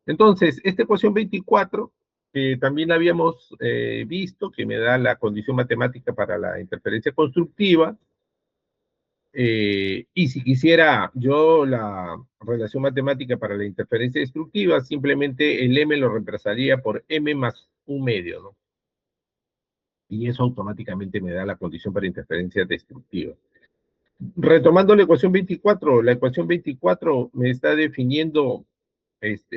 Entonces, esta ecuación 24, que también habíamos visto, que me da la condición matemática para la interferencia constructiva, y si quisiera yo la relación matemática para la interferencia destructiva, simplemente el m lo reemplazaría por m más un medio, ¿no? Y eso automáticamente me da la condición para interferencia destructiva. Retomando la ecuación 24 me está definiendo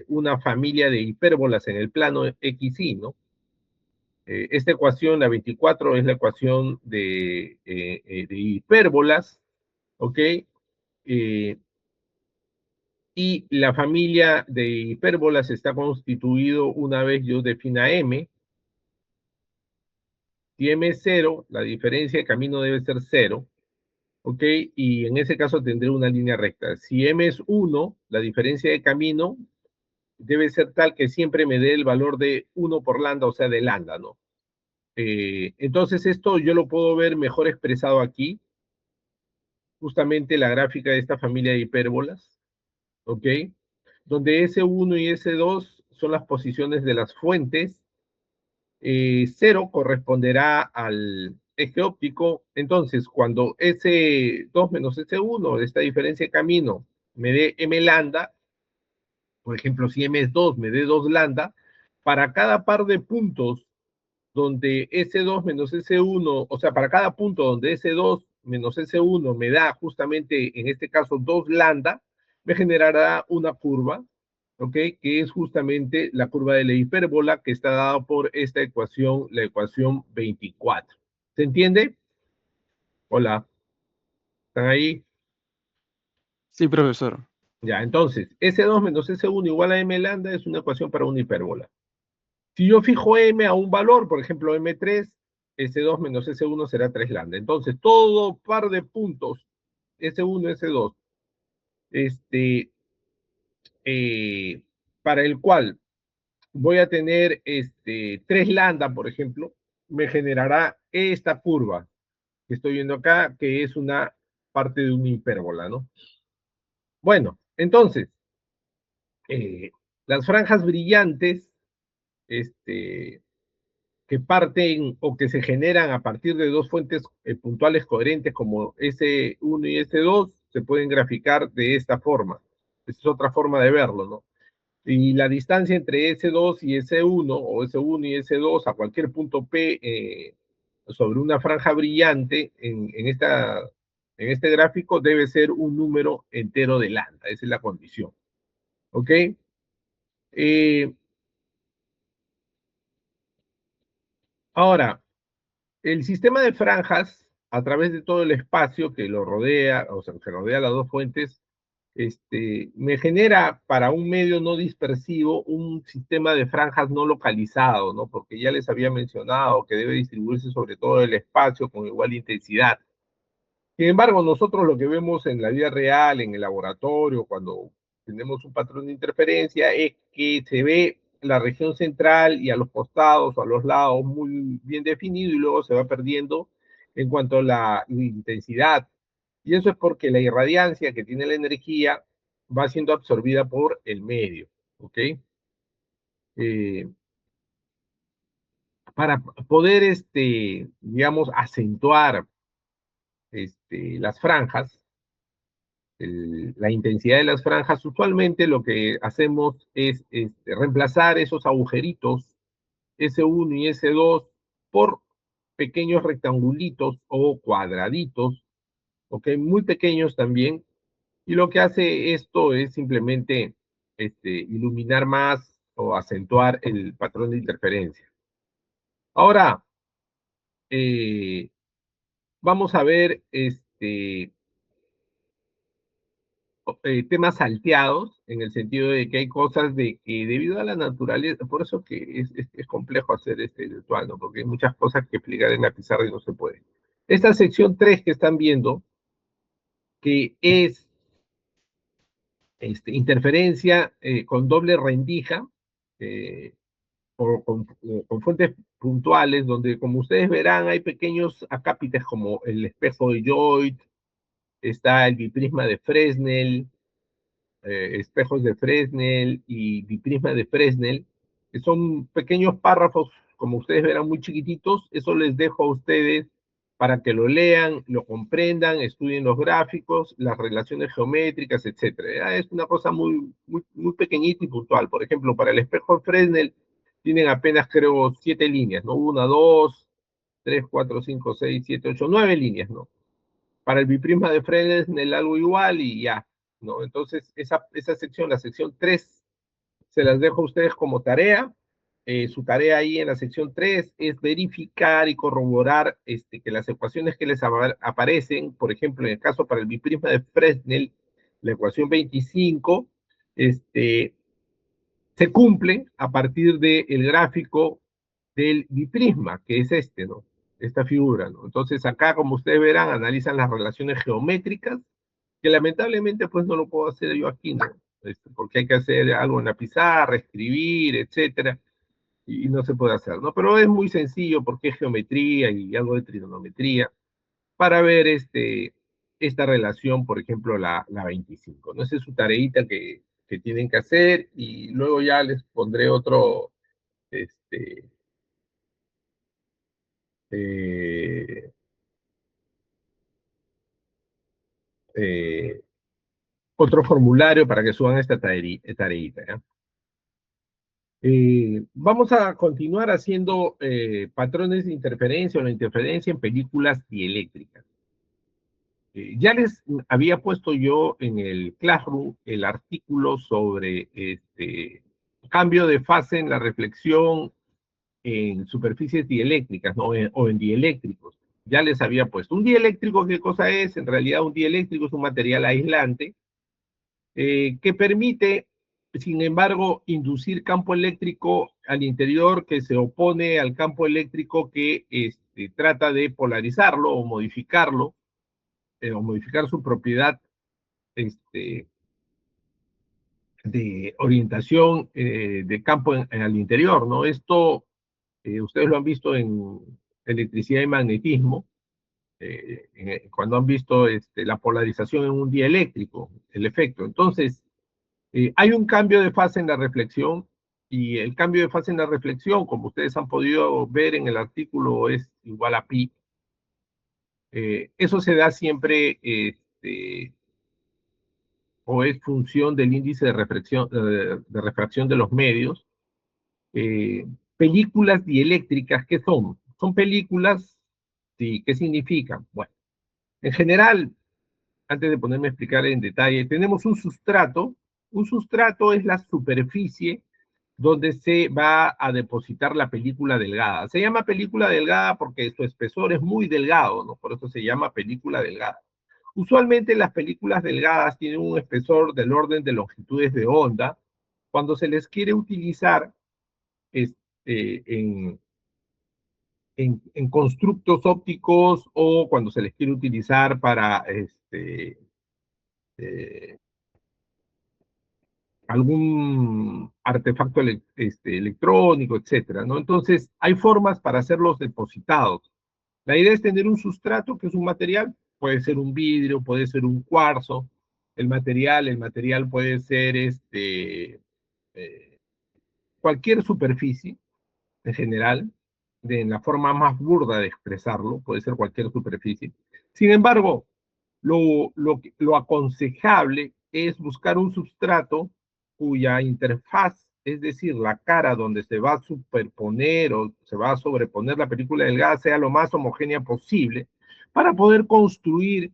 una familia de hipérbolas en el plano XY, ¿no? Esta ecuación, la 24, es la ecuación de hipérbolas, ¿ok? Y la familia de hipérbolas está constituido una vez yo defina M. Si M es 0, la diferencia de camino debe ser 0, ¿ok? Y en ese caso tendré una línea recta. Si M es 1, la diferencia de camino debe ser tal que siempre me dé el valor de 1 por lambda, o sea, de lambda, ¿no? Entonces esto yo lo puedo ver mejor expresado aquí, justamente la gráfica de esta familia de hipérbolas, ¿ok? Donde S1 y S2 son las posiciones de las fuentes, 0 corresponderá al eje óptico. Entonces, cuando S2 menos S1, esta diferencia de camino, me dé M lambda, por ejemplo, si M es 2, me dé 2 lambda, para cada par de puntos donde S2 menos S1, o sea, para cada punto donde S2 menos S1 me da justamente, en este caso, 2 lambda, me generará una curva, ¿ok? Que es justamente la curva de la hipérbola que está dada por esta ecuación, la ecuación 24. ¿Se entiende? Hola, ¿están ahí? Sí, profesor. Ya, entonces, S2 menos S1 igual a M lambda es una ecuación para una hipérbola. Si yo fijo M a un valor, por ejemplo M3, S2 menos S1 será 3 lambda. Entonces, todo par de puntos, S1, S2, este, para el cual voy a tener 3 lambda, por ejemplo, me generará esta curva que estoy viendo acá, que es una parte de una hipérbola, ¿no? Bueno, entonces, eh, las franjas brillantes, que parten o que se generan a partir de dos fuentes puntuales coherentes como S1 y S2, se pueden graficar de esta forma. Esta es otra forma de verlo, ¿no? Y la distancia entre S2 y S1, o S1 y S2, a cualquier punto P sobre una franja brillante en este gráfico debe ser un número entero de lambda. Esa es la condición. ¿Ok? Ahora, el sistema de franjas, a través de todo el espacio que lo rodea, o sea, que rodea las dos fuentes, me genera para un medio no dispersivo un sistema de franjas no localizado, ¿no? Porque ya les había mencionado que debe distribuirse sobre todo el espacio con igual intensidad. Sin embargo, nosotros lo que vemos en la vida real, en el laboratorio, cuando tenemos un patrón de interferencia, es que se ve la región central y a los costados o a los lados muy bien definido y luego se va perdiendo en cuanto a la intensidad. Y eso es porque la irradiancia que tiene la energía va siendo absorbida por el medio, ¿ok? Eh, para poder, digamos, acentuar las franjas, la intensidad de las franjas, usualmente lo que hacemos es reemplazar esos agujeritos S1 y S2 por pequeños rectangulitos o cuadraditos, ¿ok? Muy pequeños también. Y lo que hace esto es simplemente iluminar más o acentuar el patrón de interferencia. Ahora, vamos a ver temas salteados, en el sentido de que hay cosas de que debido a la naturaleza, por eso que es complejo hacer este virtual, ¿no? Porque hay muchas cosas que explicar en la pizarra y no se puede. Esta sección 3 que están viendo, que es interferencia con doble rendija, eh, con fuentes puntuales, donde como ustedes verán hay pequeños acápites como el espejo de Joy, está el biprisma de Fresnel, espejos de Fresnel y biprisma de Fresnel, que son pequeños párrafos, como ustedes verán, muy chiquititos. Eso les dejo a ustedes para que lo lean, lo comprendan, estudien los gráficos, las relaciones geométricas, etcétera. Es una cosa muy, muy, muy pequeñita y puntual. Por ejemplo, para el espejo Fresnel tienen apenas, creo, 7 líneas, ¿no? 1, 2, 3, 4, 5, 6, 7, 8, 9 líneas, ¿no? Para el biprisma de Fresnel algo igual y ya, ¿no? Entonces, esa sección, la sección 3, se las dejo a ustedes como tarea. Su tarea ahí en la sección 3 es verificar y corroborar que las ecuaciones que les aparecen, por ejemplo, en el caso para el biprisma de Fresnel, la ecuación 25, se cumple a partir del gráfico del biprisma, que es ¿no? Esta figura, ¿no? Entonces acá, como ustedes verán, analizan las relaciones geométricas, que lamentablemente pues no lo puedo hacer yo aquí, ¿no? Porque hay que hacer algo en la pizarra, escribir, etcétera, y no se puede hacer, ¿no? Pero es muy sencillo porque es geometría y algo de trigonometría para ver esta relación, por ejemplo, la 25, ¿no? Esa es su tareita que tienen que hacer y luego ya les pondré otro, este, eh, eh, otro formulario para que suban esta tareita, ¿ya? Vamos a continuar haciendo patrones de interferencia o la interferencia en películas dieléctricas. Ya les había puesto yo en el Classroom el artículo sobre cambio de fase en la reflexión en superficies dieléctricas, ¿no? O en dieléctricos. Ya les había puesto. ¿Un dieléctrico qué cosa es? En realidad un dieléctrico es un material aislante que permite, sin embargo, inducir campo eléctrico al interior que se opone al campo eléctrico que trata de polarizarlo o modificar su propiedad este, de orientación de campo al interior, ¿no? Esto ustedes lo han visto en electricidad y magnetismo, cuando han visto la polarización en un dieléctrico, el efecto. Entonces, hay un cambio de fase en la reflexión y el cambio de fase en la reflexión, como ustedes han podido ver en el artículo, es igual a pi. Eso se da siempre o es función del índice de refracción de los medios. Películas dieléctricas, ¿qué son? Son películas, sí, ¿qué significan? Bueno, en general, antes de ponerme a explicar en detalle, tenemos un sustrato. Un sustrato es la superficie donde se va a depositar la película delgada. Se llama película delgada porque su espesor es muy delgado, ¿no? Por eso se llama película delgada. Usualmente las películas delgadas tienen un espesor del orden de longitudes de onda. Cuando se les quiere utilizar en, en constructos ópticos o cuando se les quiere utilizar para eh, algún artefacto electrónico, etcétera, ¿no? Entonces, hay formas para hacerlos depositados. La idea es tener un sustrato, que es un material, puede ser un vidrio, puede ser un cuarzo, el material puede ser eh, cualquier superficie, en general, en la forma más burda de expresarlo, puede ser cualquier superficie. Sin embargo, lo aconsejable es buscar un sustrato cuya interfaz, es decir, la cara donde se va a superponer o se va a sobreponer la película delgada, sea lo más homogénea posible para poder construir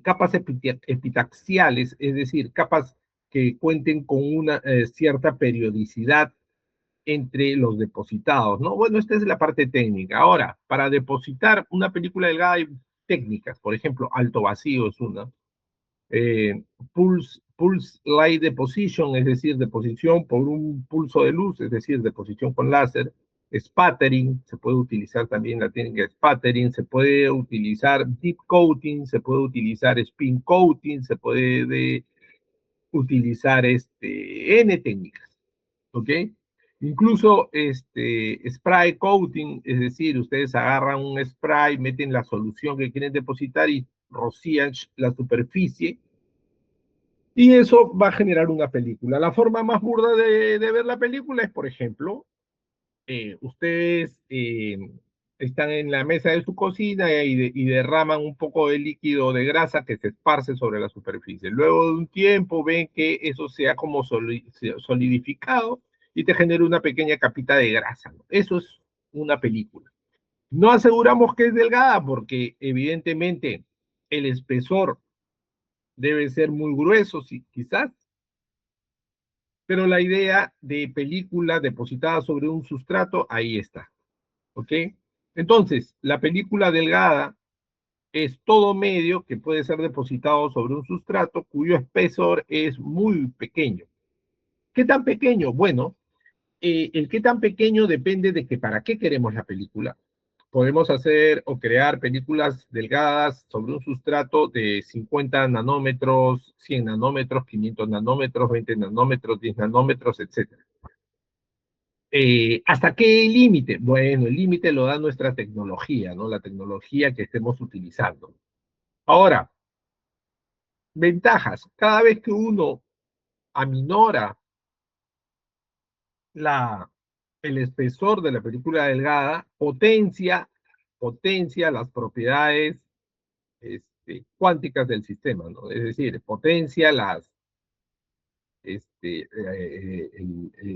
capas epitaxiales, es decir, capas que cuenten con una cierta periodicidad entre los depositados, ¿no? Bueno, esta es la parte técnica. Ahora, para depositar una película delgada hay técnicas, por ejemplo, alto vacío es una, pulse light deposition, es decir, deposición por un pulso de luz, es decir, deposición con láser, spattering, se puede utilizar también la técnica de spattering, se puede utilizar deep coating, se puede utilizar spin coating, se puede utilizar N técnicas, ¿ok? Incluso spray coating, es decir, ustedes agarran un spray, meten la solución que quieren depositar y rocían la superficie Y eso va a generar una película. La forma más burda de ver la película es, por ejemplo, ustedes están en la mesa de su cocina y derraman un poco de líquido de grasa que se esparce sobre la superficie. Luego de un tiempo ven que eso se ha como solidificado y te genera una pequeña capita de grasa, ¿no? Eso es una película. No aseguramos que es delgada porque evidentemente el espesor debe ser muy grueso, sí, quizás, pero la idea de película depositada sobre un sustrato, ahí está. ¿Ok? Entonces, la película delgada es todo medio que puede ser depositado sobre un sustrato cuyo espesor es muy pequeño. ¿Qué tan pequeño? Bueno, el qué tan pequeño depende de que para qué queremos la película. Podemos hacer o crear películas delgadas sobre un sustrato de 50 nanómetros, 100 nanómetros, 500 nanómetros, 20 nanómetros, 10 nanómetros, etcétera. ¿Hasta qué límite? Bueno, el límite lo da nuestra tecnología, ¿no? La tecnología que estemos utilizando. Ahora, ventajas. Cada vez que uno aminora la, el espesor de la película delgada, potencia las propiedades cuánticas del sistema, ¿no? Es decir, potencia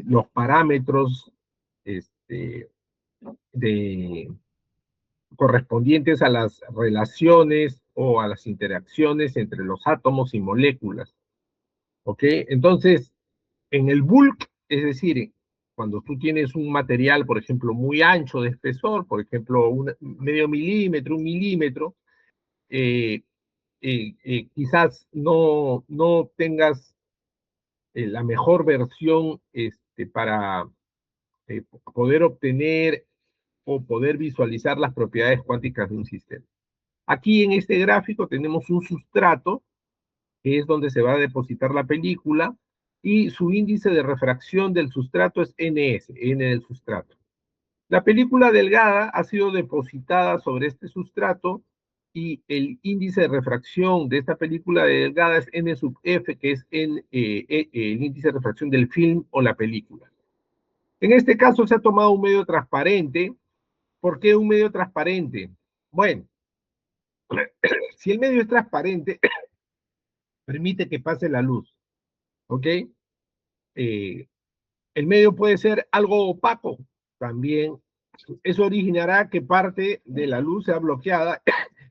los parámetros este, de, correspondientes a las relaciones o a las interacciones entre los átomos y moléculas. ¿Ok? Entonces, en el bulk, es decir, cuando tú tienes un material, por ejemplo, muy ancho de espesor, por ejemplo, un medio milímetro, un milímetro, quizás no tengas la mejor versión para poder obtener o poder visualizar las propiedades cuánticas de un sistema. Aquí en este gráfico tenemos un sustrato, que es donde se va a depositar la película, y su índice de refracción del sustrato es NS, N del sustrato. La película delgada ha sido depositada sobre este sustrato y el índice de refracción de esta película delgada es N sub F, que es el índice de refracción del film o la película. En este caso se ha tomado un medio transparente. ¿Por qué un medio transparente? Bueno, si el medio es transparente, permite que pase la luz, ¿ok? El medio puede ser algo opaco también. Eso originará que parte de la luz sea bloqueada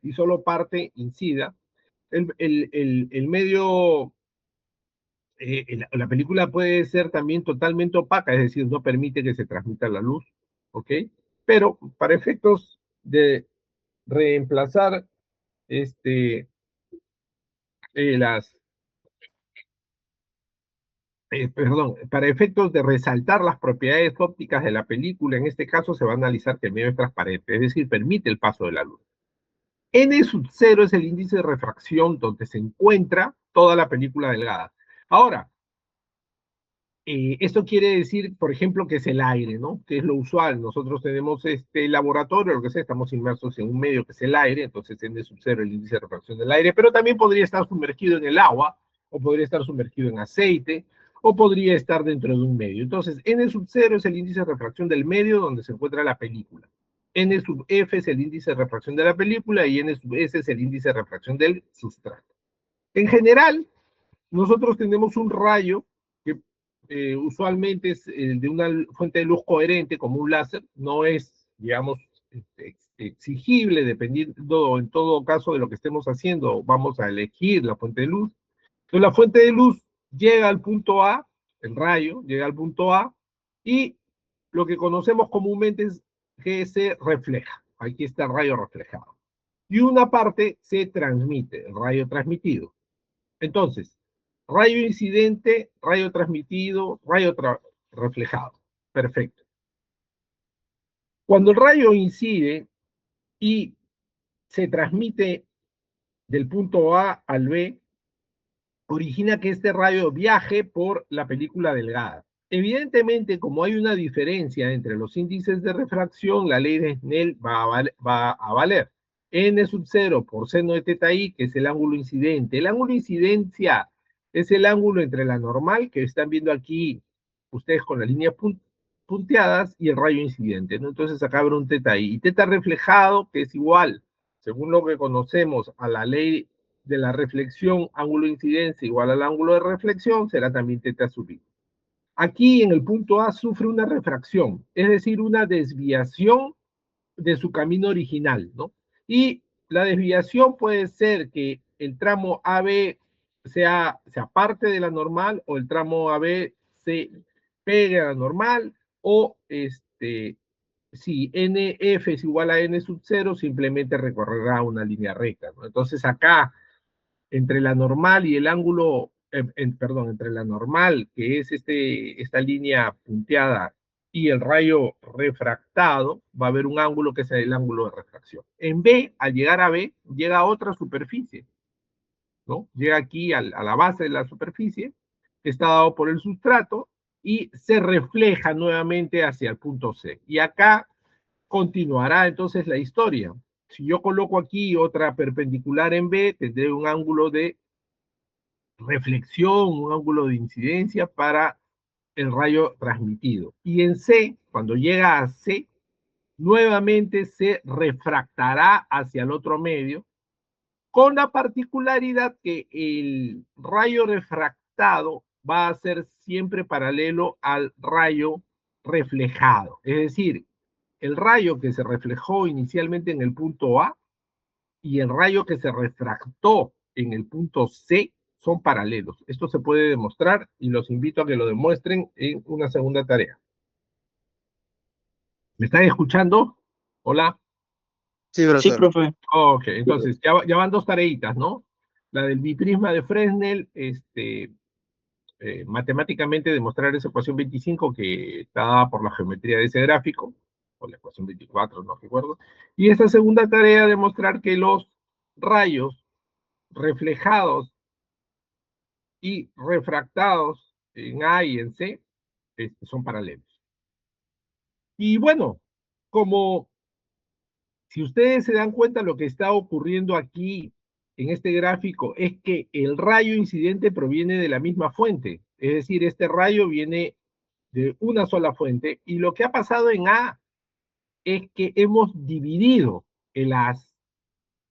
y solo parte incida. El medio, la película puede ser también totalmente opaca, es decir, no permite que se transmita la luz, ¿ok? Pero para efectos de reemplazar las perdón, para efectos de resaltar las propiedades ópticas de la película, en este caso se va a analizar que el medio es transparente, es decir, permite el paso de la luz. N sub 0 es el índice de refracción donde se encuentra toda la película delgada. Ahora, esto quiere decir, por ejemplo, que es el aire, ¿no? Que es lo usual. Nosotros tenemos este laboratorio, lo que sea, estamos inmersos en un medio que es el aire, entonces N sub 0 el índice de refracción del aire, pero también podría estar sumergido en el agua, o podría estar sumergido en aceite, o podría estar dentro de un medio. Entonces, N sub 0 es el índice de refracción del medio donde se encuentra la película. N sub F es el índice de refracción de la película y N sub S es el índice de refracción del sustrato. En general, nosotros tenemos un rayo que usualmente es de una fuente de luz coherente, como un láser, no es, digamos, exigible, dependiendo en todo caso de lo que estemos haciendo, vamos a elegir la fuente de luz. Entonces la fuente de luz llega al punto A, el rayo llega al punto A, y lo que conocemos comúnmente es que se refleja. Aquí está el rayo reflejado. Y una parte se transmite, el rayo transmitido. Entonces, rayo incidente, rayo transmitido, rayo reflejado. Perfecto. Cuando el rayo incide y se transmite del punto A al B, origina que este rayo viaje por la película delgada. Evidentemente, como hay una diferencia entre los índices de refracción, la ley de Snell va a valer. N sub 0 por seno de teta i, que es el ángulo incidente. El ángulo de incidencia es el ángulo entre la normal, que están viendo aquí ustedes con las líneas punteadas, y el rayo incidente, ¿no? Entonces acá habrá un teta ahí. Y teta reflejado, que es igual, según lo que conocemos, a la ley de la reflexión, ángulo de incidencia igual al ángulo de reflexión, será también teta sub i. Aquí en el punto A sufre una refracción, es decir, una desviación de su camino original, ¿no? Y la desviación puede ser que el tramo AB se aparte de la normal, o el tramo AB se pegue a la normal, o si NF es igual a N sub 0, simplemente recorrerá una línea recta, ¿no? Entonces acá, entre la normal y el ángulo, perdón, entre la normal, que es esta línea punteada, y el rayo refractado, va a haber un ángulo que es el ángulo de refracción. En B, al llegar a B, llega a otra superficie, ¿no? Llega aquí a la base de la superficie, que está dado por el sustrato, y se refleja nuevamente hacia el punto C. Y acá continuará entonces la historia. Si yo coloco aquí otra perpendicular en B, tendré un ángulo de reflexión, un ángulo de incidencia para el rayo transmitido. Y en C, cuando llega a C, nuevamente se refractará hacia el otro medio, con la particularidad que el rayo refractado va a ser siempre paralelo al rayo reflejado. Es decir, el rayo que se reflejó inicialmente en el punto A y el rayo que se refractó en el punto C son paralelos. Esto se puede demostrar y los invito a que lo demuestren en una segunda tarea. ¿Me están escuchando? Hola. Sí, Sí, profesor. profe. Ok, entonces ya van dos tareitas, ¿no? La del biprisma de Fresnel, matemáticamente demostrar esa ecuación 25 que está dada por la geometría de ese gráfico, o la ecuación 24, no recuerdo. Y esta segunda tarea, demostrar que los rayos reflejados y refractados en A y en C son paralelos. Y bueno, como si ustedes se dan cuenta, lo que está ocurriendo aquí en este gráfico es que el rayo incidente proviene de la misma fuente, es decir, este rayo viene de una sola fuente, y lo que ha pasado en A es que hemos dividido el haz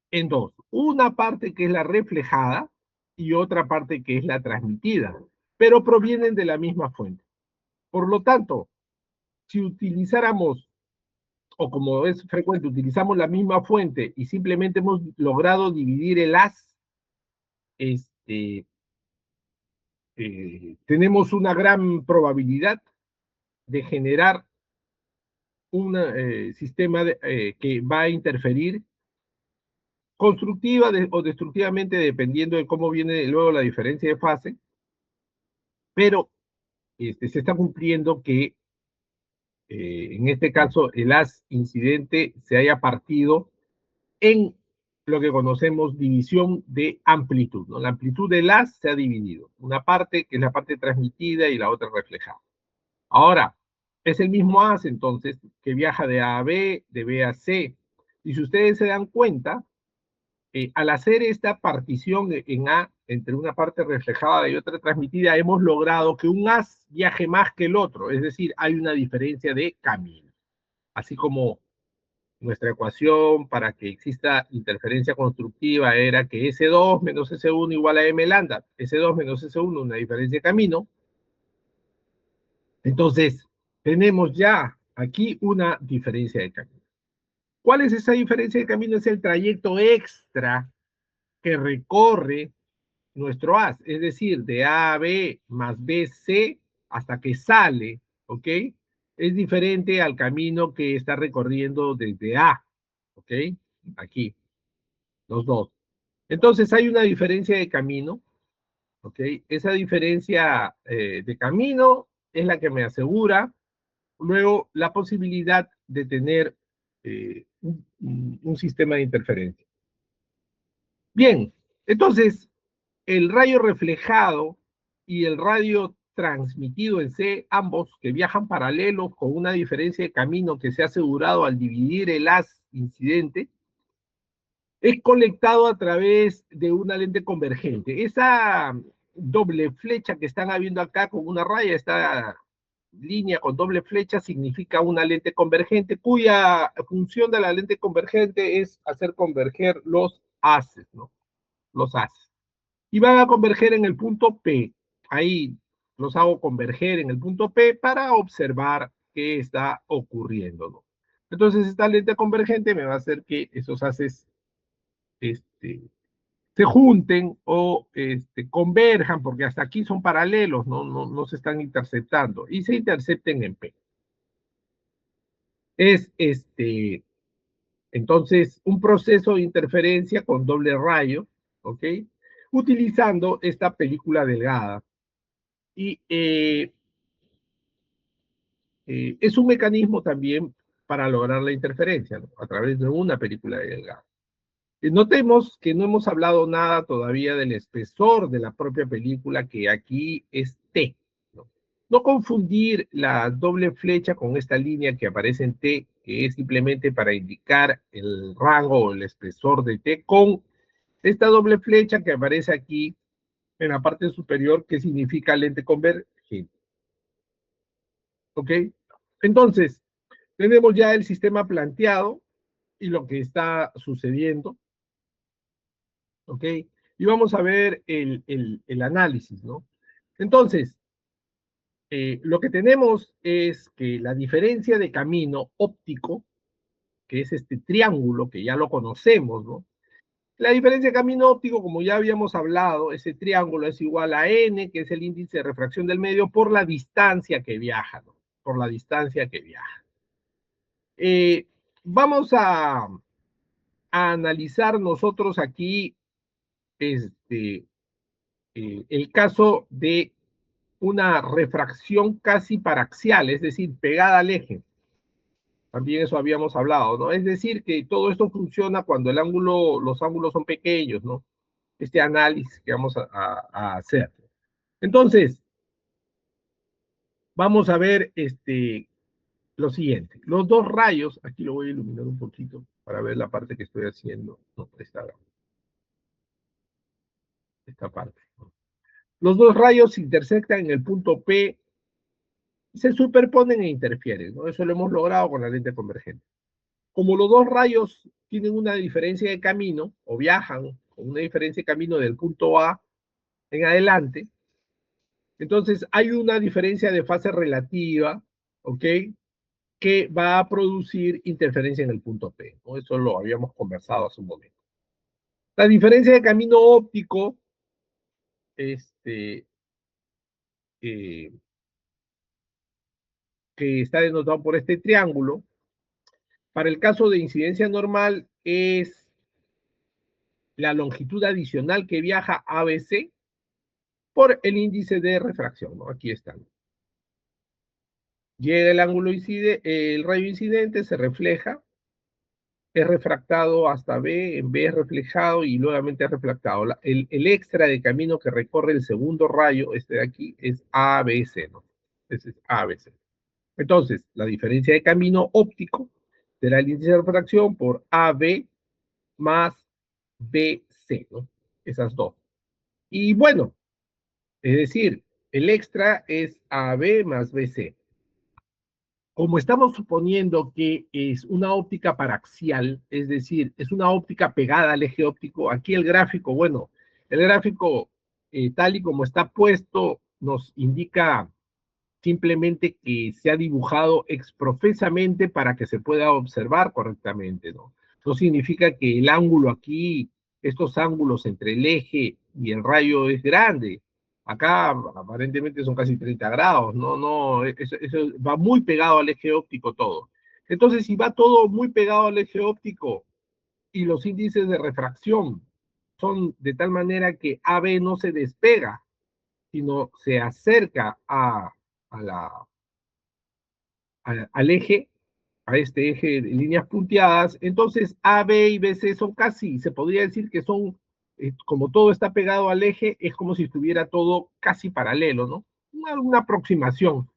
en dos, una parte que es la reflejada y otra parte que es la transmitida, pero provienen de la misma fuente. Por lo tanto, si utilizáramos, o como es frecuente, utilizamos la misma fuente y simplemente hemos logrado dividir el haz, tenemos una gran probabilidad de generar un sistema que va a interferir constructiva o destructivamente, dependiendo de cómo viene luego la diferencia de fase, pero se está cumpliendo que en este caso el haz incidente se haya partido en lo que conocemos división de amplitud, ¿no? La amplitud del haz se ha dividido, una parte que es la parte transmitida y la otra reflejada. Ahora, es el mismo haz entonces que viaja de A a B, de B a C, y si ustedes se dan cuenta, al hacer esta partición en A entre una parte reflejada y otra transmitida, hemos logrado que un haz viaje más que el otro, es decir, hay una diferencia de camino. Así como nuestra ecuación para que exista interferencia constructiva era que S2 menos S1 igual a M lambda, S2 menos S1 una diferencia de camino. Entonces, tenemos ya aquí una diferencia de camino. ¿Cuál es esa diferencia de camino? Es el trayecto extra que recorre nuestro haz, es decir, de A a B más B, C, hasta que sale, ¿ok? Es diferente al camino que está recorriendo desde A, ¿ok? Aquí, los dos. Entonces hay una diferencia de camino, ¿ok? Esa diferencia de camino es la que me asegura luego la posibilidad de tener un sistema de interferencia. Bien, entonces el rayo reflejado y el radio transmitido en C, ambos que viajan paralelos con una diferencia de camino que se ha asegurado al dividir el haz incidente, es conectado a través de una lente convergente. Esa doble flecha que están habiendo acá con una raya, esta línea con doble flecha significa una lente convergente, cuya función de la lente convergente es hacer converger los haces, ¿no? Los haces. Y van a converger en el punto P. Ahí los hago converger en el punto P para observar qué está ocurriendo, ¿no? Entonces, esta lente convergente me va a hacer que esos haces se junten o converjan, porque hasta aquí son paralelos, no se están interceptando, y se intercepten en P. Es entonces un proceso de interferencia con doble rayo, ¿ok? Utilizando esta película delgada. Y es un mecanismo también para lograr la interferencia, ¿no? A través de una película delgada. Notemos que no hemos hablado nada todavía del espesor de la propia película, que aquí es T. No confundir la doble flecha con esta línea que aparece en T, que es simplemente para indicar el rango o el espesor de T, con esta doble flecha que aparece aquí en la parte superior, que significa lente convergente. ¿Ok? Entonces, tenemos ya el sistema planteado y lo que está sucediendo. ¿Ok? Y vamos a ver el análisis, ¿no? Entonces, lo que tenemos es que la diferencia de camino óptico, que es este triángulo que ya lo conocemos, ¿no? La diferencia de camino óptico, como ya habíamos hablado, ese triángulo es igual a n, que es el índice de refracción del medio, por la distancia que viaja, ¿no? Por la distancia que viaja. Vamos a analizar nosotros aquí el caso de una refracción casi paraxial, es decir, pegada al eje. También eso habíamos hablado, ¿no? Es decir, que todo esto funciona cuando los ángulos son pequeños, ¿no? Este análisis que vamos a hacer. Entonces, vamos a ver lo siguiente. Los dos rayos, aquí lo voy a iluminar un poquito para ver la parte que estoy haciendo. No, esta parte. Los dos rayos se intersectan en el punto P, se superponen e interfieren, ¿no? Eso lo hemos logrado con la lente convergente. Como los dos rayos tienen una diferencia de camino, o viajan con una diferencia de camino del punto A en adelante, entonces hay una diferencia de fase relativa, ¿ok? Que va a producir interferencia en el punto P, ¿no? Eso lo habíamos conversado hace un momento. La diferencia de camino óptico, eh, que está denotado por este triángulo, para el caso de incidencia normal es la longitud adicional que viaja ABC por el índice de refracción, ¿no? Aquí están. Llega el ángulo el rayo incidente, se refleja, es refractado hasta B, en B es reflejado y nuevamente es refractado. El extra de camino que recorre el segundo rayo, este de aquí, es ABC, ¿no? Ese es ABC. Entonces, la diferencia de camino óptico será el índice de refracción por AB más BC, ¿no? Esas dos. Y bueno, es decir, el extra es AB más BC. Como estamos suponiendo que es una óptica paraxial, es decir, es una óptica pegada al eje óptico, aquí el gráfico, bueno, el gráfico tal y como está puesto nos indica simplemente que se ha dibujado exprofesamente para que se pueda observar correctamente, ¿no? Eso significa que el ángulo aquí, estos ángulos entre el eje y el rayo es grande. Acá aparentemente son casi 30 grados, no, eso va muy pegado al eje óptico todo. Entonces, si va todo muy pegado al eje óptico y los índices de refracción son de tal manera que AB no se despega, sino se acerca a la, al eje, a este eje de líneas punteadas, entonces A, B y BC son casi, se podría decir que son, como todo está pegado al eje, es como si estuviera todo casi paralelo, ¿no? Una aproximación.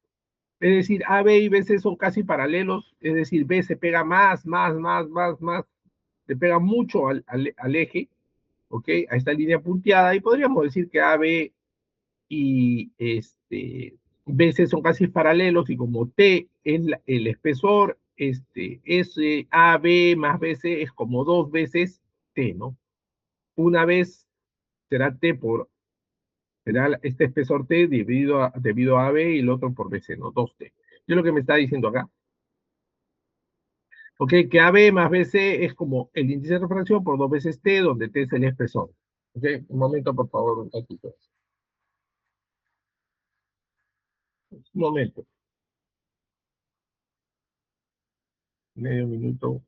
Es decir, A, B y BC son casi paralelos, es decir, B se pega más, se pega mucho al eje, ¿ok? A esta línea punteada, y podríamos decir que A, B y BC son casi paralelos, y como T es el espesor, AB más BC es como dos veces T, ¿no? Una vez será T será este espesor T debido a AB y el otro por BC, ¿no? 2T. Yo lo que me está diciendo acá. Ok, que AB más BC es como el índice de refracción por dos veces T, donde T es el espesor. Ok, un momento, por favor, un ratito. Un momento, medio minuto.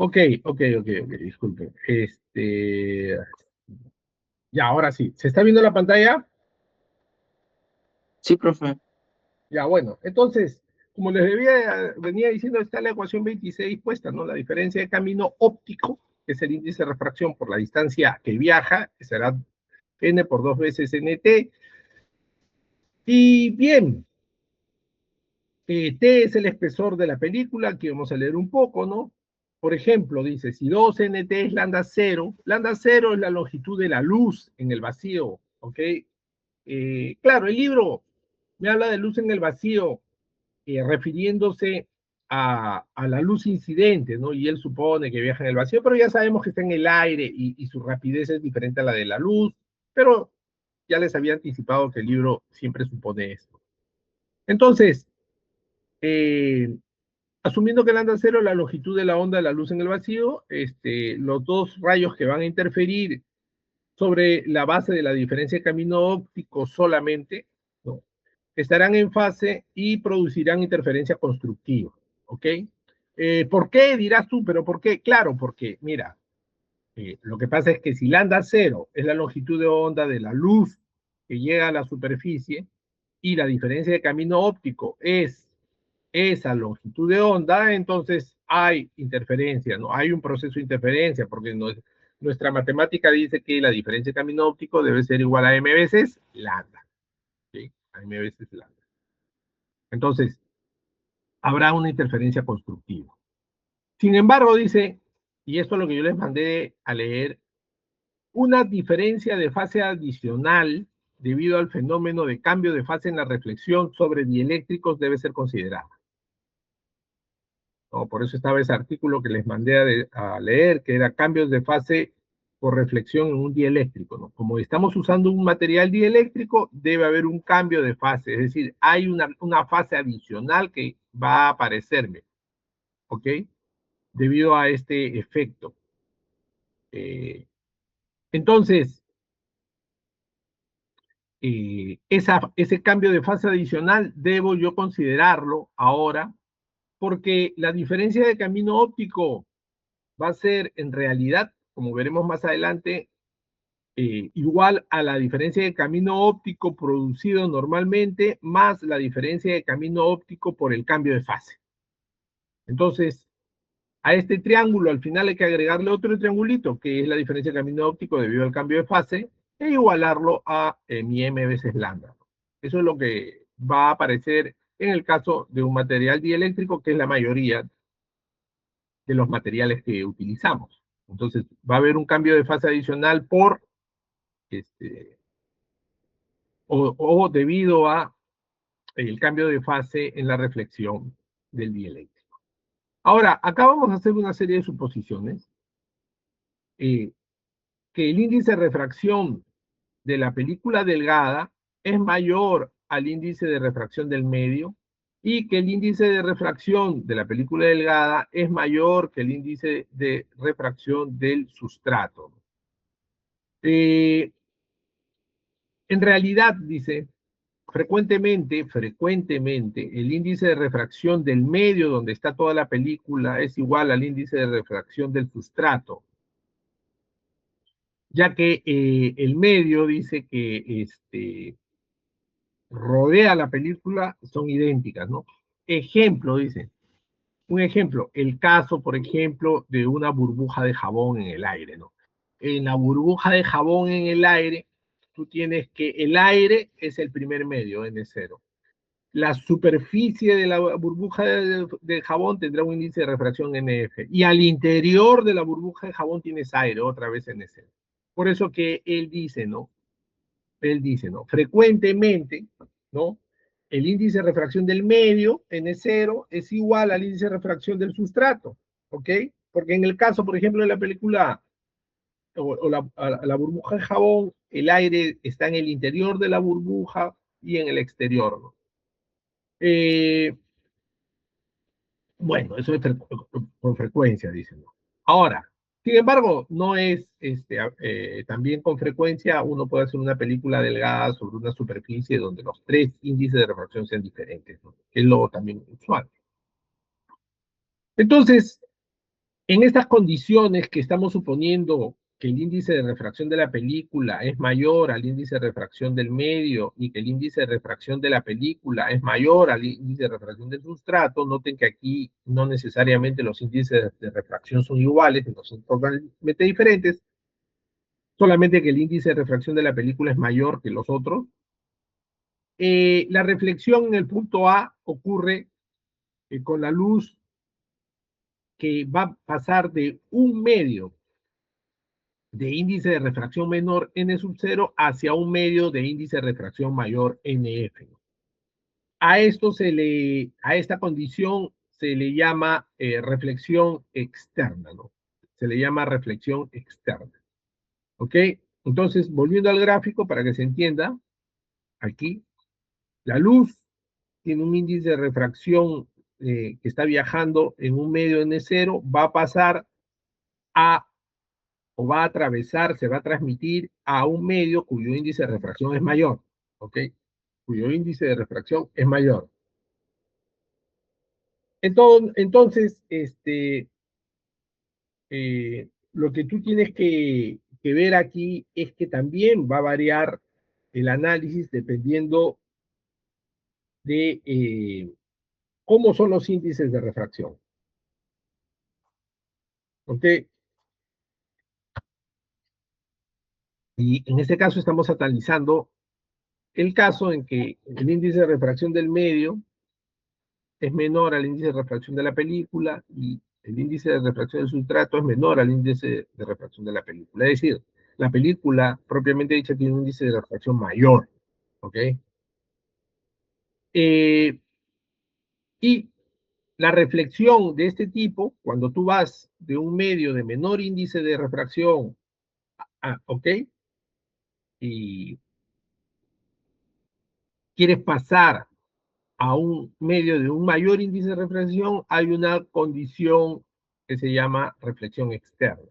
Ok, ok, disculpe. Ya, ahora sí. ¿Se está viendo la pantalla? Sí, profe. Ya, bueno. Entonces, como les venía diciendo, está la ecuación 26 puesta, ¿no? La diferencia de camino óptico, que es el índice de refracción por la distancia que viaja, que será n por dos veces nt. Y bien, T es el espesor de la película, aquí vamos a leer un poco, ¿no? Por ejemplo, dice, si 2nt es lambda cero es la longitud de la luz en el vacío, ¿ok? Claro, el libro me habla de luz en el vacío, refiriéndose a la luz incidente, ¿no? Y él supone que viaja en el vacío, pero ya sabemos que está en el aire y su rapidez es diferente a la de la luz, pero ya les había anticipado que el libro siempre supone esto. Entonces, eh, asumiendo que lambda cero es la longitud de la onda de la luz en el vacío, los dos rayos que van a interferir sobre la base de la diferencia de camino óptico solamente, ¿no? Estarán en fase y producirán interferencia constructiva, ¿ok? ¿Por qué? Dirás tú, pero ¿por qué? Claro, porque, mira, lo que pasa es que si lambda cero es la longitud de onda de la luz que llega a la superficie y la diferencia de camino óptico es esa longitud de onda, entonces hay interferencia, ¿no? Hay un proceso de interferencia, porque nuestra matemática dice que la diferencia de camino óptico debe ser igual a m veces lambda, ¿sí? A m veces lambda. Entonces, habrá una interferencia constructiva. Sin embargo, dice, y esto es lo que yo les mandé a leer, una diferencia de fase adicional debido al fenómeno de cambio de fase en la reflexión sobre dieléctricos debe ser considerada. ¿No? Por eso estaba ese artículo que les mandé a leer, que era cambios de fase por reflexión en un dieléctrico, ¿no? Como estamos usando un material dieléctrico, debe haber un cambio de fase, es decir, hay una fase adicional que va a aparecerme, ¿ok? Debido a este efecto. Entonces, ese cambio de fase adicional debo yo considerarlo ahora, porque la diferencia de camino óptico va a ser en realidad, como veremos más adelante, igual a la diferencia de camino óptico producido normalmente más la diferencia de camino óptico por el cambio de fase. Entonces, a este triángulo al final hay que agregarle otro triangulito, que es la diferencia de camino óptico debido al cambio de fase, e igualarlo a mi m veces lambda. Eso es lo que va a aparecer en el caso de un material dieléctrico, que es la mayoría de los materiales que utilizamos. Entonces, va a haber un cambio de fase adicional por, o debido a el cambio de fase en la reflexión del dieléctrico. Ahora, acá vamos a hacer una serie de suposiciones. Que el índice de refracción de la película delgada es mayor al índice de refracción del medio y que el índice de refracción de la película delgada es mayor que el índice de refracción del sustrato. En realidad, dice, frecuentemente, el índice de refracción del medio donde está toda la película es igual al índice de refracción del sustrato, ya que el medio dice que rodea la película son idénticas, ¿no? Ejemplo, dice, un ejemplo, el caso, por ejemplo, de una burbuja de jabón en el aire, ¿no? En la burbuja de jabón en el aire, tú tienes que el aire es el primer medio, N0. La superficie de la burbuja de jabón tendrá un índice de refracción NF. Y al interior de la burbuja de jabón tienes aire, otra vez N0. Por eso que él dice, ¿no? Él dice, ¿no? Frecuentemente, ¿no? El índice de refracción del medio, N0, es igual al índice de refracción del sustrato, ¿ok? Porque en el caso, por ejemplo, de la película o la burbuja de jabón, el aire está en el interior de la burbuja y en el exterior, ¿no? Eh, bueno, eso es con frecuencia, dicen, ¿no? Ahora, sin embargo, no es también con frecuencia uno puede hacer una película delgada sobre una superficie donde los tres índices de refracción sean diferentes, ¿no? Que es lo también usual. Entonces, en estas condiciones que estamos suponiendo que el índice de refracción de la película es mayor al índice de refracción del medio y que el índice de refracción de la película es mayor al índice de refracción del sustrato, noten que aquí no necesariamente los índices de refracción son iguales, son totalmente diferentes, solamente que el índice de refracción de la película es mayor que los otros. La reflexión en el punto A ocurre con la luz que va a pasar de un medio de índice de refracción menor n sub 0 hacia un medio de índice de refracción mayor nf. A esta condición se le llama reflexión externa, ¿no? Se le llama reflexión externa. ¿Ok? Entonces, volviendo al gráfico para que se entienda, aquí, la luz tiene un índice de refracción que está viajando en un medio n0, va a pasar a o va a atravesar, se va a transmitir a un medio cuyo índice de refracción es mayor, ¿ok? Cuyo índice de refracción es mayor. Entonces, lo que tú tienes que ver aquí es que también va a variar el análisis dependiendo de cómo son los índices de refracción, ¿ok? Y en este caso estamos analizando el caso en que el índice de refracción del medio es menor al índice de refracción de la película y el índice de refracción del sustrato es menor al índice de refracción de la película. Es decir, la película propiamente dicha tiene un índice de refracción mayor, ¿ok? Y la reflexión de este tipo, cuando tú vas de un medio de menor índice de refracción, ¿ok? Y quieres pasar a un medio de un mayor índice de reflexión, hay una condición que se llama reflexión externa.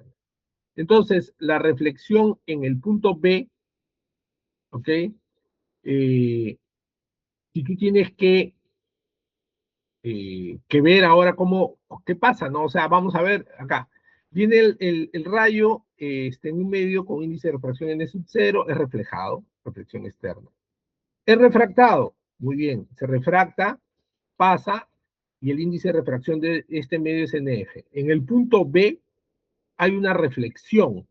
Entonces, la reflexión en el punto B, ¿ok? Si tú tienes que ver ahora qué pasa, ¿no? O sea, vamos a ver acá. Viene el rayo en un medio con índice de refracción n sub 0, es reflejado, reflexión externa. Es refractado, muy bien, se refracta, pasa, y el índice de refracción de este medio es NF. En el punto B hay una reflexión.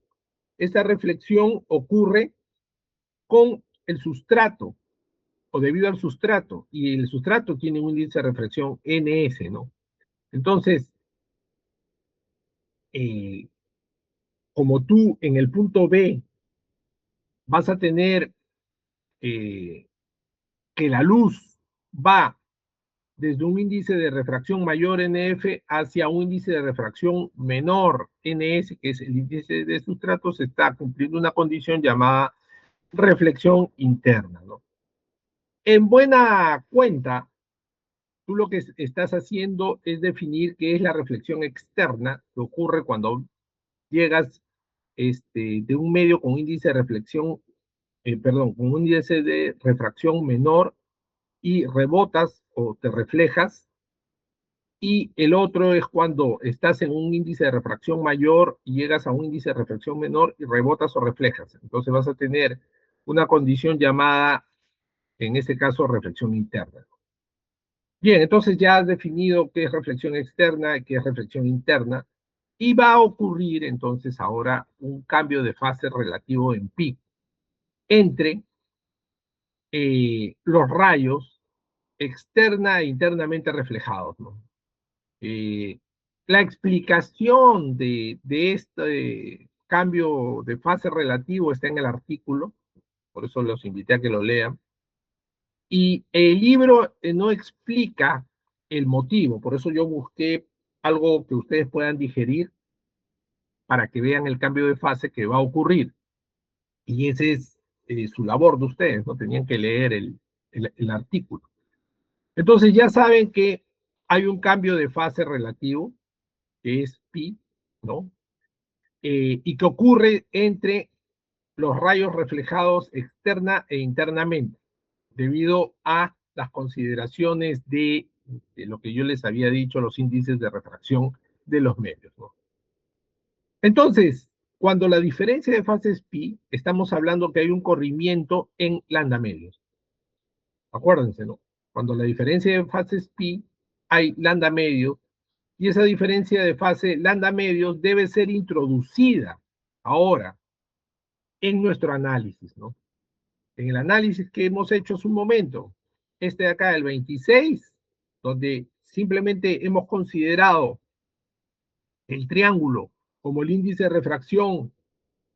Esta reflexión ocurre con el sustrato o debido al sustrato, y el sustrato tiene un índice de reflexión NS, ¿no? Entonces, eh, como tú en el punto B vas a tener que la luz va desde un índice de refracción mayor NF hacia un índice de refracción menor NS, que es el índice de sustrato, se está cumpliendo una condición llamada reflexión interna, ¿no? En buena cuenta, tú lo que estás haciendo es definir qué es la reflexión externa que ocurre cuando llegas de un medio con índice de reflexión perdón, con un índice de refracción menor y rebotas o te reflejas, y el otro es cuando estás en un índice de refracción mayor y llegas a un índice de refracción menor y rebotas o reflejas. Entonces vas a tener una condición llamada, en este caso, reflexión interna. Bien, entonces ya has definido qué es reflexión externa y qué es reflexión interna, y va a ocurrir entonces ahora un cambio de fase relativo en pi entre los rayos externa e internamente reflejados, ¿no? Eh, la explicación de este cambio de fase relativo está en el artículo, por eso los invité a que lo lean. Y el libro no explica el motivo, por eso yo busqué algo que ustedes puedan digerir para que vean el cambio de fase que va a ocurrir. Y ese es su labor de ustedes, ¿no? Tenían que leer el artículo. Entonces ya saben que hay un cambio de fase relativo, que es pi, ¿no? Y que ocurre entre los rayos reflejados externa e internamente, debido a las consideraciones de lo que yo les había dicho, los índices de refracción de los medios, ¿no? Entonces, cuando la diferencia de fase es pi, estamos hablando que hay un corrimiento en lambda medios. Acuérdense, ¿no? Cuando la diferencia de fase es pi, hay lambda medios, y esa diferencia de fase lambda medios debe ser introducida ahora en nuestro análisis, ¿no? En el análisis que hemos hecho hace un momento, este de acá, el 26, donde simplemente hemos considerado el triángulo como el índice de refracción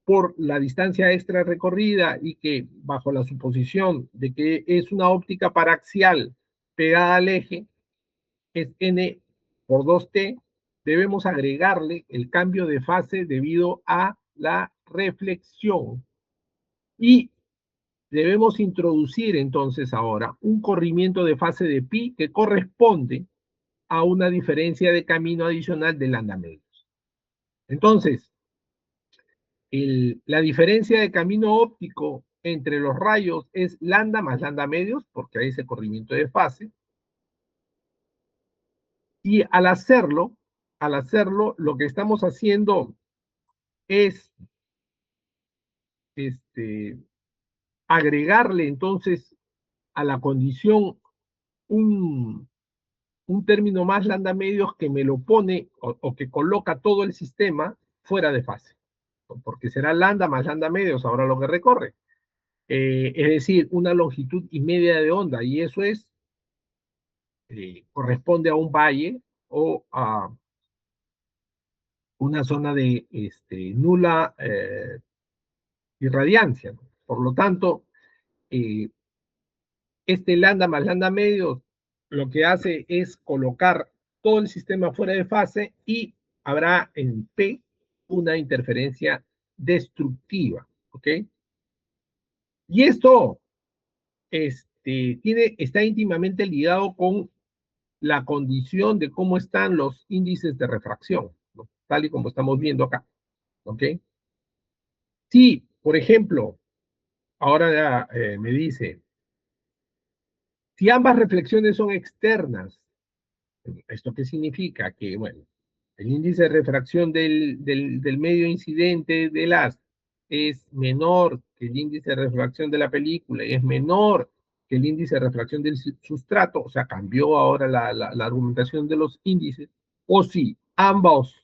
por la distancia extra recorrida, y que bajo la suposición de que es una óptica paraxial pegada al eje, es n por 2t, debemos agregarle el cambio de fase debido a la reflexión. Y debemos introducir entonces ahora un corrimiento de fase de pi que corresponde a una diferencia de camino adicional de lambda medios. Entonces, la diferencia de camino óptico entre los rayos es lambda más lambda medios, porque hay ese corrimiento de fase. Y al hacerlo, lo que estamos haciendo es agregarle entonces a la condición un, un término más lambda medios que me lo pone o que coloca todo el sistema fuera de fase, porque será lambda más lambda medios ahora lo que recorre. Es decir, una longitud y media de onda, y eso corresponde a un valle o a una zona de nula irradiancia, ¿no? Por lo tanto, eh, este lambda más lambda medio lo que hace es colocar todo el sistema fuera de fase, y habrá en P una interferencia destructiva, ¿ok? Y esto está íntimamente ligado con la condición de cómo están los índices de refracción, ¿no? Tal y como estamos viendo acá, ¿ok? Si, por ejemplo, ahora me dice, si ambas reflexiones son externas, ¿esto qué significa? Que, bueno, el índice de refracción del medio incidente del haz es menor que el índice de refracción de la película, y es menor que el índice de refracción del sustrato, o sea, cambió ahora la argumentación de los índices. O si ambas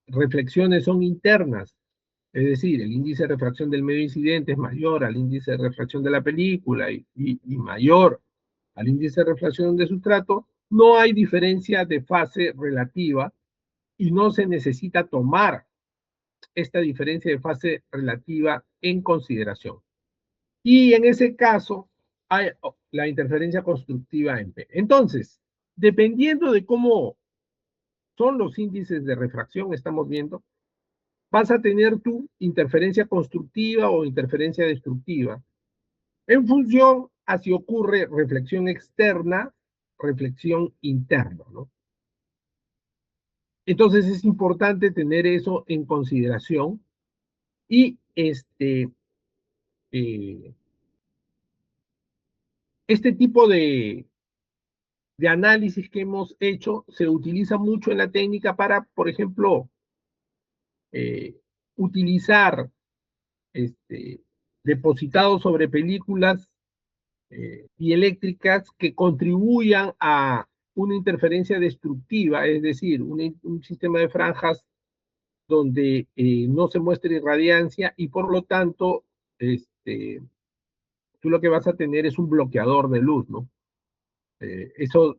reflexiones son internas, es decir, el índice de refracción del medio incidente es mayor al índice de refracción de la película, y mayor al índice de refracción de sustrato, no hay diferencia de fase relativa, y no se necesita tomar esta diferencia de fase relativa en consideración. Y en ese caso, hay la interferencia constructiva en P. Entonces, dependiendo de cómo son los índices de refracción, estamos viendo, vas a tener tu interferencia constructiva o interferencia destructiva en función a si ocurre reflexión externa, reflexión interna, ¿no? Entonces es importante tener eso en consideración, y eh, este tipo de análisis que hemos hecho se utiliza mucho en la técnica para, por ejemplo, eh, utilizar este, depositados sobre películas dieléctricas que contribuyan a una interferencia destructiva, es decir, un sistema de franjas donde no se muestre irradiancia y por lo tanto tú lo que vas a tener es un bloqueador de luz, ¿no? Eso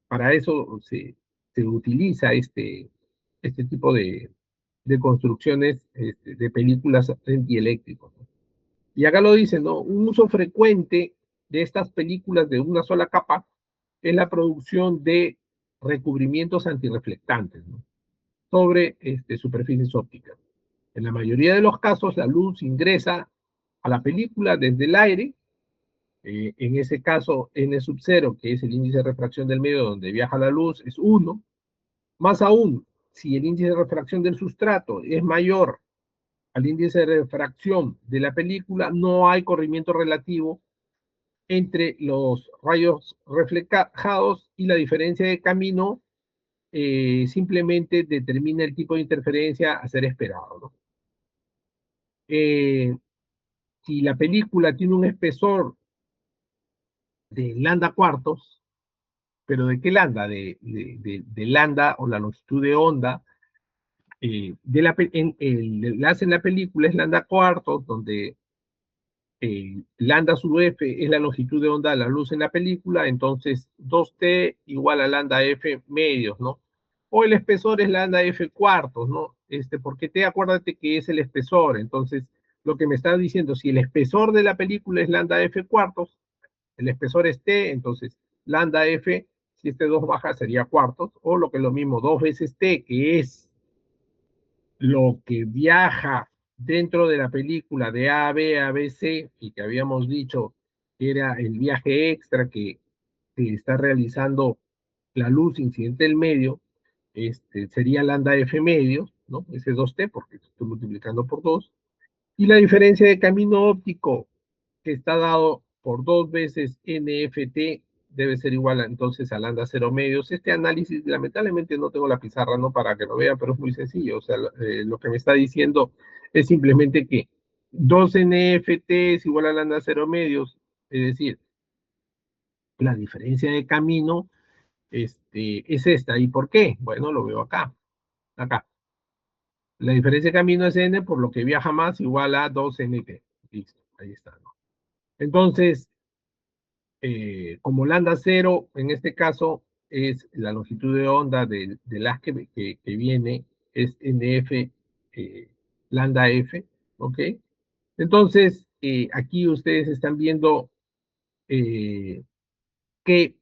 para eso se utiliza este tipo de construcciones de películas dieléctricas, ¿no? Y acá lo dicen, ¿no? Un uso frecuente de estas películas de una sola capa es la producción de recubrimientos antirreflectantes, ¿no? Sobre superficies ópticas. En la mayoría de los casos, la luz ingresa a la película desde el aire, en ese caso n sub 0, que es el índice de refracción del medio donde viaja la luz, es 1. Más aún, si el índice de refracción del sustrato es mayor al índice de refracción de la película, no hay corrimiento relativo entre los rayos reflejados y la diferencia de camino simplemente determina el tipo de interferencia a ser esperado, ¿no? Si la película tiene un espesor de lambda cuartos, pero ¿de qué lambda? De lambda o la longitud de onda. El enlace en la película es lambda cuartos, donde lambda sub f es la longitud de onda de la luz en la película, entonces 2t igual a lambda f medios, ¿no? O el espesor es lambda f cuartos, ¿no? Porque t, acuérdate que es el espesor, entonces lo que me está diciendo, si el espesor de la película es lambda f cuartos, el espesor es t, entonces lambda f, si 2 baja sería cuartos, o lo que es lo mismo, 2 veces t, que es lo que viaja dentro de la película de A a B a B C, y que habíamos dicho que era el viaje extra que está realizando la luz incidente del medio, sería lambda F medio, ¿no? Ese 2T, porque estoy multiplicando por 2. Y la diferencia de camino óptico que está dado por 2 veces NFT debe ser igual entonces a lambda 0 medios. Este análisis, lamentablemente no tengo la pizarra, ¿no? Para que lo vean, pero es muy sencillo. O sea, lo que me está diciendo es simplemente que 2 NFT es igual a lambda 0 medios, es decir, la diferencia de camino es esta. ¿Y por qué? Bueno, lo veo acá, acá. La diferencia de camino es n, por lo que viaja más igual a 2nt. Listo, ahí está, ¿no? Entonces, como lambda cero, en este caso, es la longitud de onda del haz que viene, es NF lambda F, ¿ok? Entonces, aquí ustedes están viendo que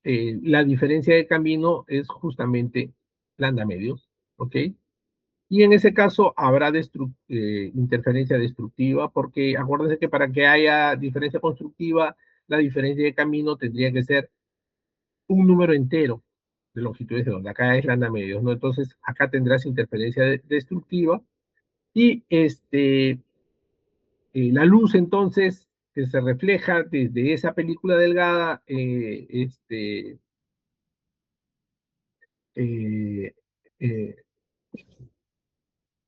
la diferencia de camino es justamente lambda medios, ¿ok? Y en ese caso habrá interferencia destructiva, porque acuérdense que para que haya diferencia constructiva, la diferencia de camino tendría que ser un número entero de longitudes de onda. Acá es lambda medios, ¿no? Entonces, acá tendrás interferencia destructiva y la luz, entonces, que se refleja desde esa película delgada, eh,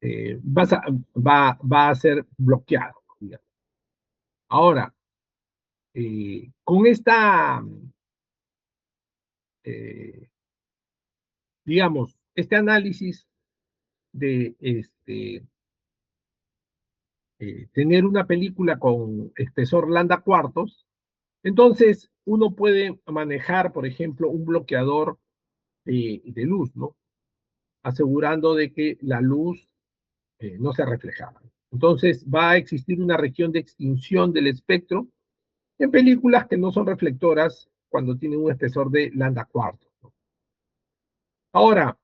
eh, va a ser bloqueado, digamos. Ahora, con esta, eh, digamos, este análisis de tener una película con espesor lambda cuartos, entonces uno puede manejar, por ejemplo, un bloqueador de luz, ¿no? Asegurando de que la luz no sea reflejada. Entonces va a existir una región de extinción del espectro en películas que no son reflectoras cuando tienen un espesor de lambda cuartos, ¿no? Ahora,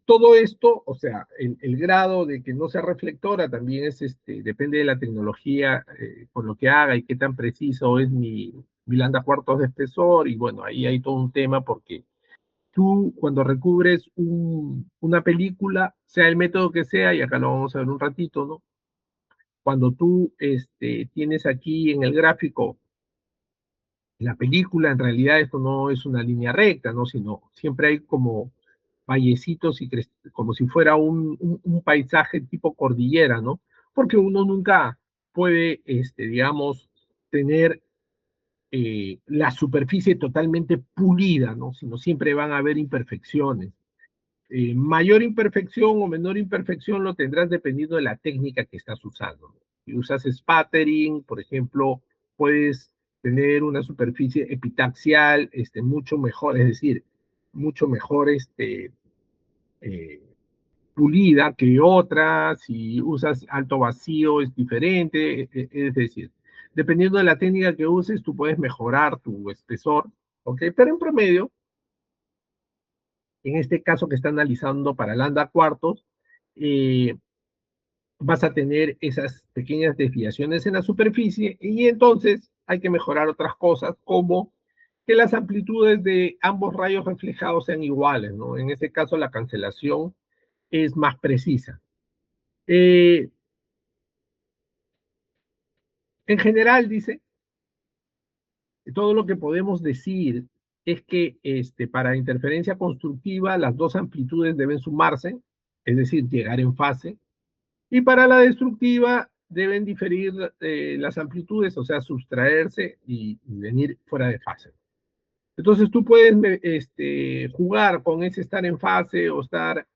todo esto, o sea, el grado de que no sea reflectora también depende de la tecnología, con lo que haga y qué tan preciso es mi lambda cuartos de espesor, y bueno, ahí hay todo un tema porque tú cuando recubres una película, sea el método que sea, y acá lo vamos a ver un ratito, ¿no? cuando tú tienes aquí en el gráfico la película, en realidad esto no es una línea recta, ¿no? Sino siempre hay como vallecitos y como si fuera un paisaje tipo cordillera, ¿no? Porque uno nunca puede, digamos, tener la superficie totalmente pulida, ¿no? Sino siempre van a haber imperfecciones. Mayor imperfección o menor imperfección lo tendrás dependiendo de la técnica que estás usando. Si usas spattering, por ejemplo, puedes tener una superficie epitaxial mucho mejor, es decir, mucho mejor eh, pulida que otra. Si usas alto vacío es diferente, es decir, dependiendo de la técnica que uses, tú puedes mejorar tu espesor, ¿ok? Pero en promedio, en este caso que está analizando para lambda cuartos, eh, vas a tener esas pequeñas desviaciones en la superficie y entonces hay que mejorar otras cosas como que las amplitudes de ambos rayos reflejados sean iguales, ¿no? En este caso la cancelación es más precisa. En general, dice, todo lo que podemos decir es que para interferencia constructiva las dos amplitudes deben sumarse, es decir, llegar en fase, y para la destructiva deben diferir las amplitudes, o sea, sustraerse y venir fuera de fase. Entonces tú puedes jugar con ese estar en fase o estar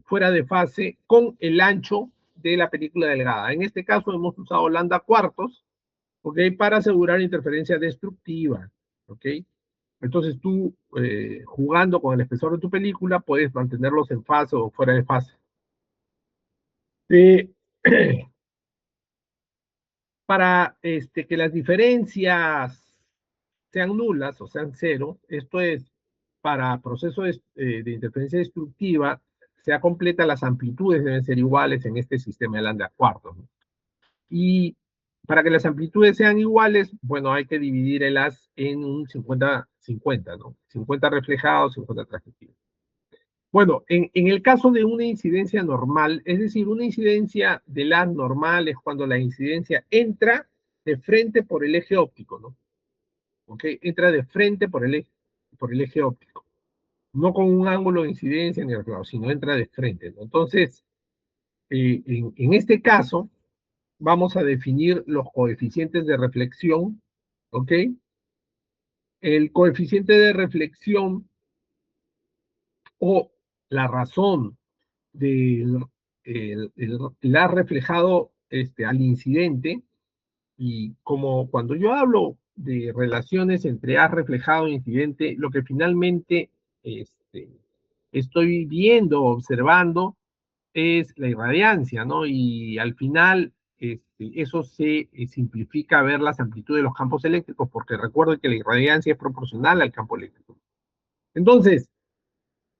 fuera de fase con el ancho de la película delgada. En este caso hemos usado lambda cuartos, ¿ok? Para asegurar interferencia destructiva, ¿ok? Entonces tú, jugando con el espesor de tu película, puedes mantenerlos en fase o fuera de fase. Eh, para que las diferencias sean nulas o sean cero, esto es, para procesos de interferencia destructiva, sea completa, las amplitudes deben ser iguales en este sistema de lambda cuartos, ¿no? Y para que las amplitudes sean iguales, bueno, hay que dividir el haz en un 50-50, ¿no? 50 reflejados, 50 transmitidos. Bueno, en el caso de una incidencia normal, es decir, una incidencia del haz normal es cuando la incidencia entra de frente por el eje óptico, ¿no? ¿Ok? Entra de frente por el eje óptico. No con un ángulo de incidencia ni reflejo, sino entra de frente, ¿no? Entonces, en este caso, vamos a definir los coeficientes de reflexión, ¿ok? El coeficiente de reflexión o la razón del la reflejado al incidente, y como cuando yo hablo de relaciones entre haz reflejado e incidente, lo que finalmente este, estoy viendo, observando, es la irradiancia, ¿no? Y al final, eso se simplifica a ver las amplitudes de los campos eléctricos, porque recuerdo que la irradiancia es proporcional al campo eléctrico. Entonces,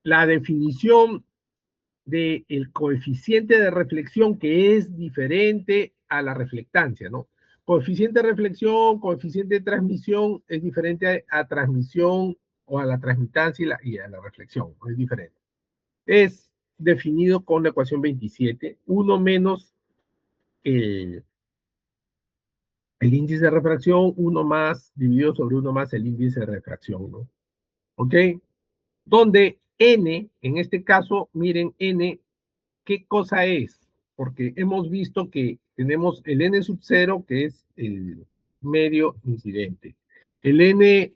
la definición del coeficiente de reflexión, que es diferente a la reflectancia, ¿no? Coeficiente de reflexión, coeficiente de transmisión es diferente a transmisión o a la transmitancia y a la reflexión, ¿no? Es diferente. Es definido con la ecuación 27, 1 menos el, el índice de refracción, 1 más dividido sobre 1 más el índice de refracción, ¿no? ¿Ok? Donde n, en este caso, miren, n, ¿qué cosa es? Porque hemos visto que tenemos el n sub 0, que es el medio incidente. El n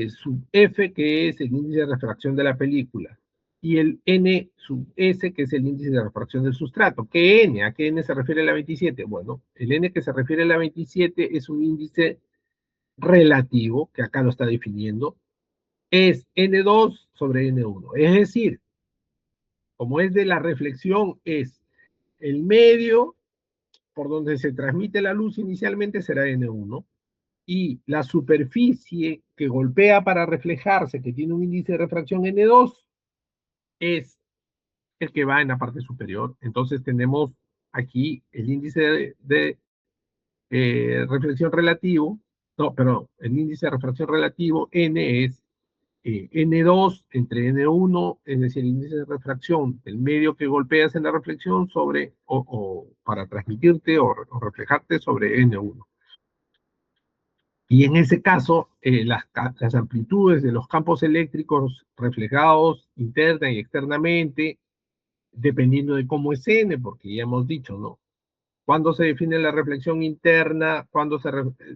sub f, que es el índice de refracción de la película. Y el n sub s, que es el índice de refracción del sustrato. ¿Qué n? ¿A qué n se refiere la 27? Bueno, el n que se refiere a la 27 es un índice relativo, que acá lo está definiendo, es n2 sobre n1. Es decir, como es de la reflexión, es el medio por donde se transmite la luz inicialmente será N1, y la superficie que golpea para reflejarse, que tiene un índice de refracción N2, es el que va en la parte superior. Entonces tenemos aquí el índice reflexión relativo, no, perdón, el índice de refracción relativo, N es N2 entre N1, es decir, el índice de refracción del medio que golpeas en la reflexión sobre, o para transmitirte o reflejarte sobre N1. Y en ese caso, las amplitudes de los campos eléctricos reflejados interna y externamente, dependiendo de cómo es N, porque ya hemos dicho, ¿no? ¿Cuándo se define la reflexión interna? ¿Cuándo se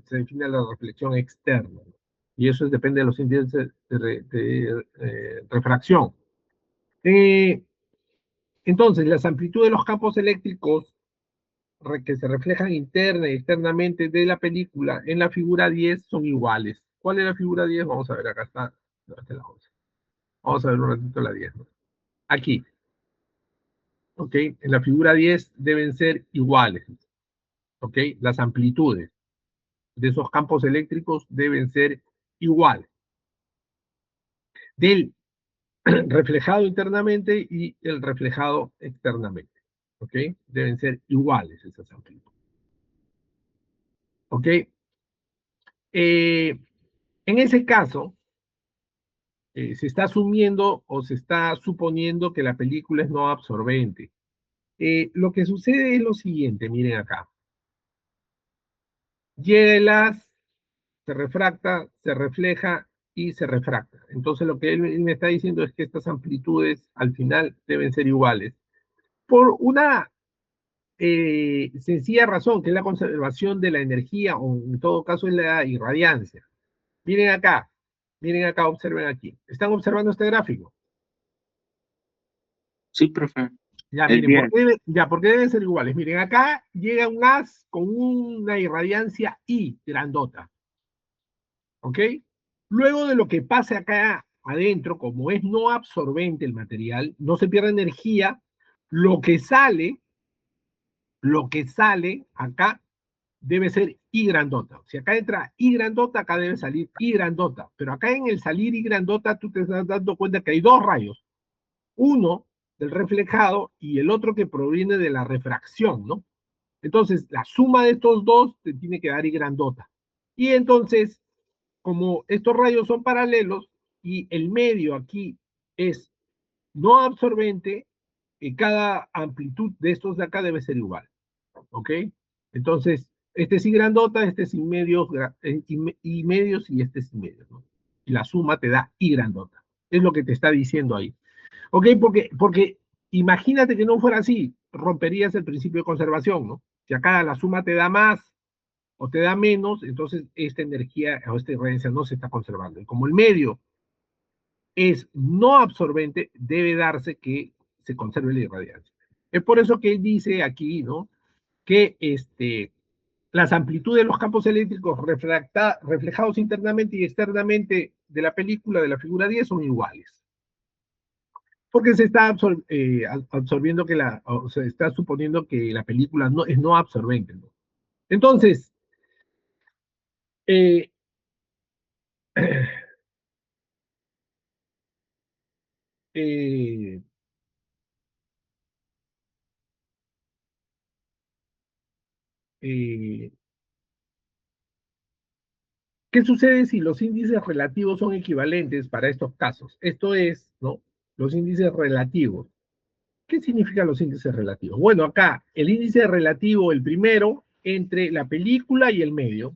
define la reflexión externa? Y eso depende de los índices de refracción. Entonces, las amplitudes de los campos eléctricos que se reflejan interna y externamente de la película en la figura 10 son iguales. ¿Cuál es la figura 10? Vamos a ver, acá está. No, esta es la 11. Vamos a ver un ratito la 10, ¿no? Aquí. ¿Ok? En la figura 10 deben ser iguales. ¿Ok? Las amplitudes de esos campos eléctricos deben ser iguales. Del reflejado internamente y el reflejado externamente. ¿Ok? Deben ser iguales esas amplitudes. ¿Ok? En ese caso, se está asumiendo o se está suponiendo que la película es no absorbente. Lo que sucede es lo siguiente, miren acá. Llega el haz, se refracta, se refleja y se refracta. Entonces lo que él me está diciendo es que estas amplitudes al final deben ser iguales. Por una sencilla razón, que es la conservación de la energía, o en todo caso es la irradiancia. Miren acá, observen aquí. ¿Están observando este gráfico? Sí, profe. Ya, El miren, 10. ¿por qué deben ser iguales? Miren, acá llega un haz con una irradiancia I grandota, ¿ok? Luego de lo que pase acá adentro, como es no absorbente el material, no se pierde energía, lo que sale, lo que sale acá debe ser I grandota. Si acá entra I grandota, acá debe salir I grandota. Pero acá en el salir I grandota, tú te estás dando cuenta que hay dos rayos. Uno del reflejado y el otro que proviene de la refracción, ¿no? Entonces, la suma de estos dos te tiene que dar I grandota. Y entonces, como estos rayos son paralelos y el medio aquí es no absorbente, cada amplitud de estos de acá debe ser igual. ¿Ok? Entonces, este es I grandota, este es sin medios, y medios y este es sin medios, ¿no? Y la suma te da I grandota. Es lo que te está diciendo ahí. ¿Ok? Porque imagínate que no fuera así, romperías el principio de conservación, ¿no? Si acá la suma te da más o te da menos, entonces esta energía o esta irradiancia no se está conservando. Y como el medio es no absorbente, debe darse que se conserve la irradiancia. Es por eso que él dice aquí, ¿no? Que las amplitudes de los campos eléctricos reflejados internamente y externamente de la película de la figura 10 son iguales. Porque se está absorbiendo o se está suponiendo que la película no, es no absorbente, ¿no? Entonces, eh, eh, eh, ¿qué sucede si los índices relativos son equivalentes para estos casos? Esto es, ¿no? Los índices relativos. ¿Qué significan los índices relativos? Bueno, acá el índice relativo, el primero, entre la película y el medio,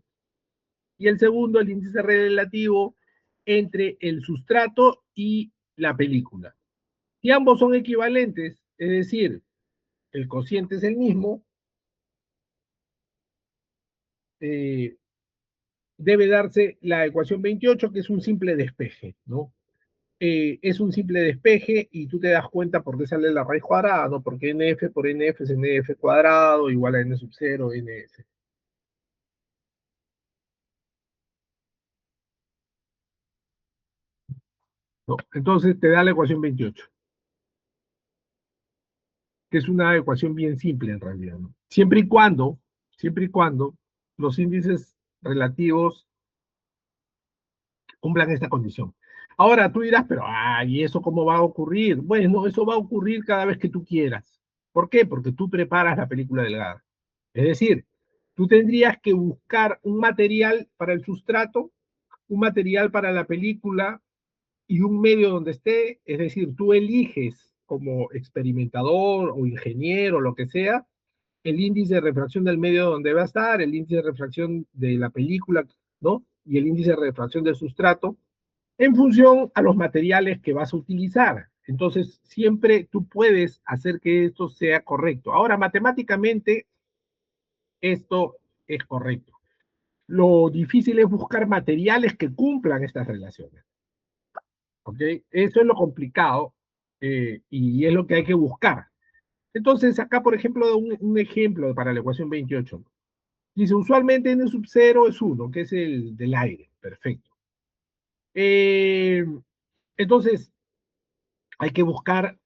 y el segundo, el índice relativo entre el sustrato y la película. Si ambos son equivalentes, es decir, el cociente es el mismo, eh, debe darse la ecuación 28, que es un simple despeje, ¿no? Es un simple despeje y tú te das cuenta por qué sale la raíz cuadrada, ¿no? Porque NF por NF es NF cuadrado igual a N sub 0 NS. ¿No? Entonces te da la ecuación 28, que es una ecuación bien simple en realidad, ¿no? Siempre y cuando los índices relativos cumplan esta condición. Ahora tú dirás, pero, ¿y eso cómo va a ocurrir? Bueno, eso va a ocurrir cada vez que tú quieras. ¿Por qué? Porque tú preparas la película delgada. Es decir, tú tendrías que buscar un material para el sustrato, un material para la película y un medio donde esté, es decir, tú eliges como experimentador o ingeniero, lo que sea, el índice de refracción del medio donde va a estar, el índice de refracción de la película, ¿no? Y el índice de refracción del sustrato, en función a los materiales que vas a utilizar. Entonces, siempre tú puedes hacer que esto sea correcto. Ahora, matemáticamente, esto es correcto. Lo difícil es buscar materiales que cumplan estas relaciones. ¿Ok? Eso es lo complicado y es lo que hay que buscar. Entonces, acá, por ejemplo, un ejemplo para la ecuación 28. Dice, usualmente n sub 0 es 1, que es el del aire. Perfecto. Eh, entonces, hay que buscar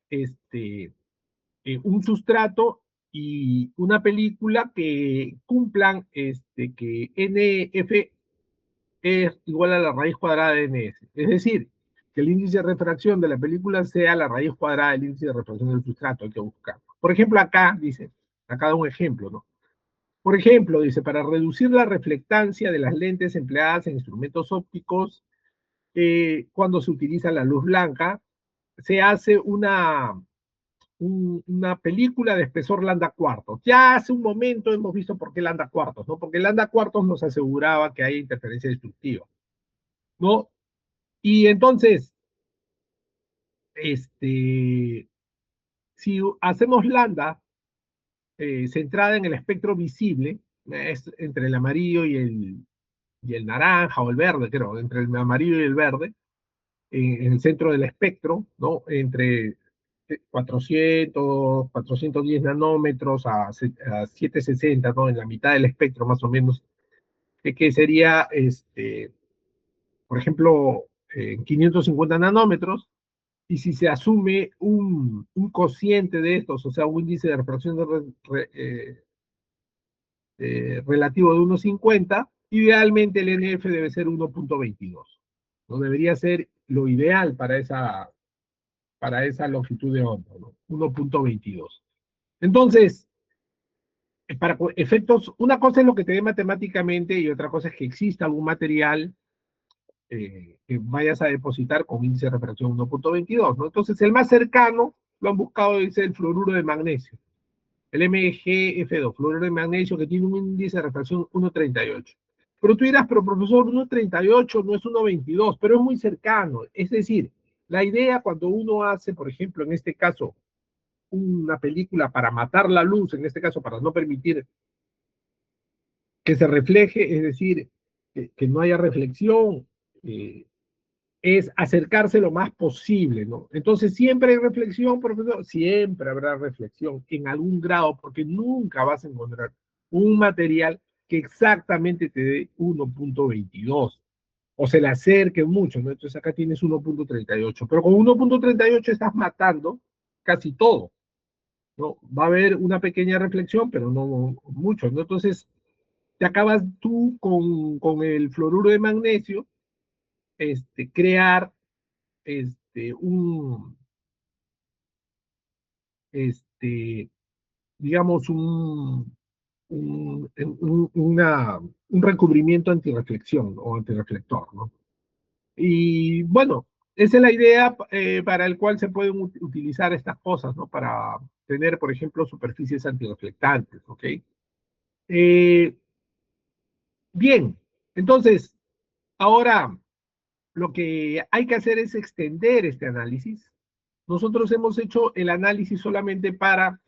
un sustrato y una película que cumplan que NF es igual a la raíz cuadrada de NS. Es decir, que el índice de refracción de la película sea la raíz cuadrada del índice de refracción del sustrato. Hay que buscar. Por ejemplo, acá dice, acá da un ejemplo, ¿no? Por ejemplo, dice, para reducir la reflectancia de las lentes empleadas en instrumentos ópticos, cuando se utiliza la luz blanca, se hace una película de espesor lambda cuartos. Ya hace un momento hemos visto por qué lambda cuartos, ¿no? Porque lambda cuartos nos aseguraba que hay interferencia destructiva, ¿no? Y entonces, si hacemos lambda centrada en el espectro visible, es entre el amarillo y el naranja o el verde, creo, entre el amarillo y el verde, en el centro del espectro, ¿no? Entre 410 nanómetros a 760, ¿no? En la mitad del espectro, más o menos, que sería, por ejemplo, 550 nanómetros, y si se asume cociente de estos, o sea, un índice de refracción relativo de 1,50, idealmente el NF debe ser 1,22. No debería ser lo ideal para esa longitud de onda, ¿no? 1,22. Entonces, para efectos, una cosa es lo que te dé matemáticamente y otra cosa es que exista algún material que vayas a depositar con índice de refracción 1,22, ¿no? Entonces, el más cercano, lo han buscado, es el fluoruro de magnesio, el MgF2, fluoruro de magnesio, que tiene un índice de refracción 1,38. Pero tú dirás, pero profesor, 1,38 no es 1,22, pero es muy cercano. Es decir, la idea cuando uno hace, por ejemplo, en este caso, una película para matar la luz, en este caso para no permitir que se refleje, es decir, que no haya reflexión, es acercarse lo más posible, ¿no? Entonces, siempre hay reflexión, profesor, siempre habrá reflexión en algún grado, porque nunca vas a encontrar un material que exactamente te dé 1,22 o se le acerque mucho, ¿no? Entonces acá tienes 1,38, pero con 1,38 estás matando casi todo, ¿no? Va a haber una pequeña reflexión, pero no mucho, ¿no? Entonces, te acabas tú con el fluoruro de magnesio, crear un, este, digamos, un recubrimiento antirreflexión o antirreflector, ¿no? Y bueno, esa es la idea para el cual se pueden utilizar estas cosas, ¿no? Para tener, por ejemplo, superficies antirreflectantes, ¿ok? Eh, bien, entonces, ahora lo que hay que hacer es extender este análisis. Nosotros hemos hecho el análisis solamente para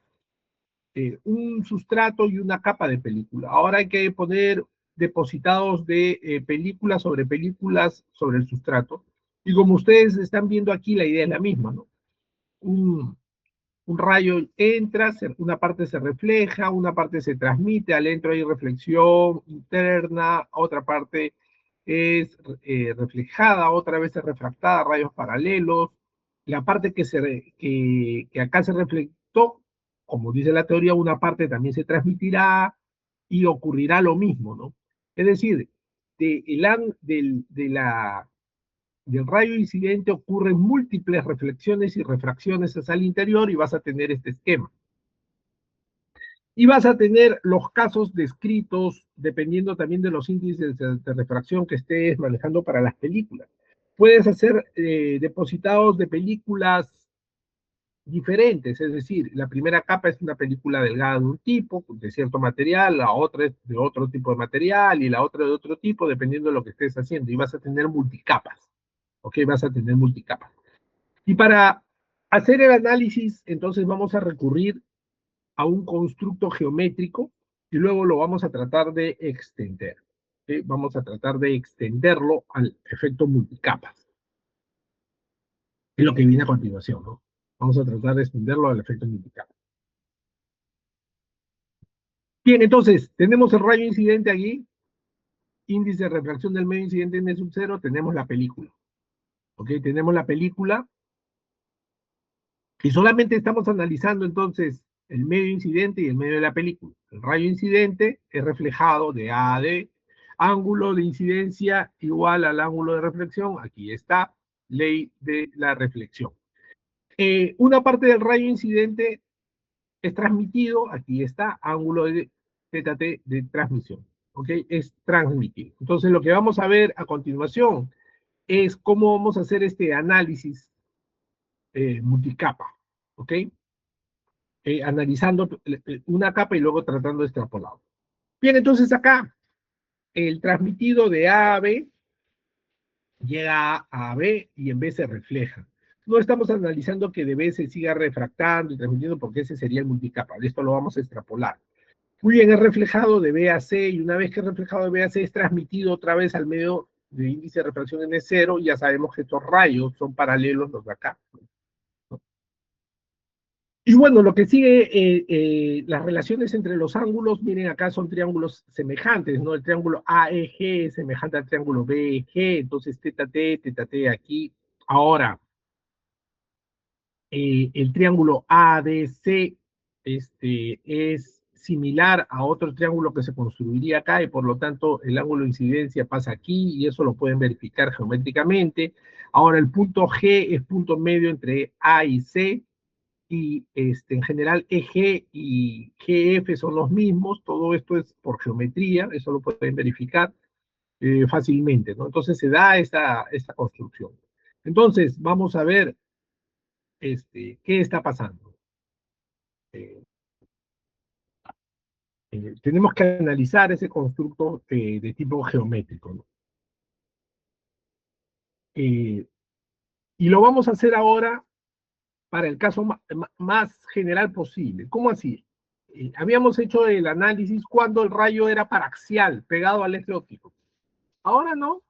un sustrato y una capa de película. Ahora hay que poner depositados de películas sobre el sustrato. Y como ustedes están viendo aquí, la idea es la misma, ¿no? Un, un rayo entra, una parte se refleja, una parte se transmite, adentro hay reflexión interna, otra parte es reflejada, otra vez es refractada, rayos paralelos. La parte que acá se reflectó, como dice la teoría, una parte también se transmitirá y ocurrirá lo mismo, ¿no? Es decir, de, el, de la del rayo incidente ocurren múltiples reflexiones y refracciones hacia el interior y vas a tener este esquema. Y vas a tener los casos descritos dependiendo también de los índices de refracción que estés manejando para las películas. puedes hacer depositados de películas diferentes, es decir, la primera capa es una película delgada de un tipo, de cierto material, la otra es de otro tipo de material y la otra de otro tipo, dependiendo de lo que estés haciendo, y vas a tener multicapas, ¿ok? Vas a tener multicapas. Y para hacer el análisis, entonces vamos a recurrir a un constructo geométrico y luego lo vamos a tratar de extender. ¿Okay? Vamos a tratar de extenderlo al efecto multicapas. Es lo que viene a continuación, ¿no? Vamos a tratar de extenderlo al efecto multicapas. Bien, entonces, tenemos el rayo incidente aquí, índice de refracción del medio incidente n sub 0, tenemos la película. ¿Ok? Tenemos la película y solamente estamos analizando entonces el medio incidente y el medio de la película. El rayo incidente es reflejado de A a D, ángulo de incidencia igual al ángulo de reflexión, aquí está, ley de la reflexión. Una parte del rayo incidente es transmitido, aquí está, ángulo de θt de transmisión, ¿ok? Es transmitido. Entonces lo que vamos a ver a continuación es cómo vamos a hacer este análisis multicapa, ¿ok? Analizando una capa y luego tratando de extrapolar. Bien, entonces acá el transmitido de A a B llega a B y en B se refleja. No estamos analizando que de B se siga refractando y transmitiendo porque ese sería el multicapa. Esto lo vamos a extrapolar. Muy bien, es reflejado de B a C y una vez que es reflejado de B a C es transmitido otra vez al medio de índice de refracción N0. Ya sabemos que estos rayos son paralelos los de acá. Y bueno, lo que sigue, las relaciones entre los ángulos, miren acá son triángulos semejantes, ¿no? El triángulo AEG es semejante al triángulo BEG, entonces teta T aquí. Ahora, el triángulo ADC es similar a otro triángulo que se construiría acá y por lo tanto el ángulo de incidencia pasa aquí y eso lo pueden verificar geométricamente. Ahora, el punto G es punto medio entre A y C y en general EG y GF son los mismos, todo esto es por geometría, eso lo pueden verificar fácilmente, ¿no? Entonces se da esta construcción. Entonces, vamos a ver qué está pasando. Eh, tenemos que analizar ese constructo de tipo geométrico, ¿no? Y lo vamos a hacer ahora para el caso más general posible. ¿Cómo así? Habíamos hecho el análisis cuando el rayo era paraxial, pegado al eje óptico. Ahora no.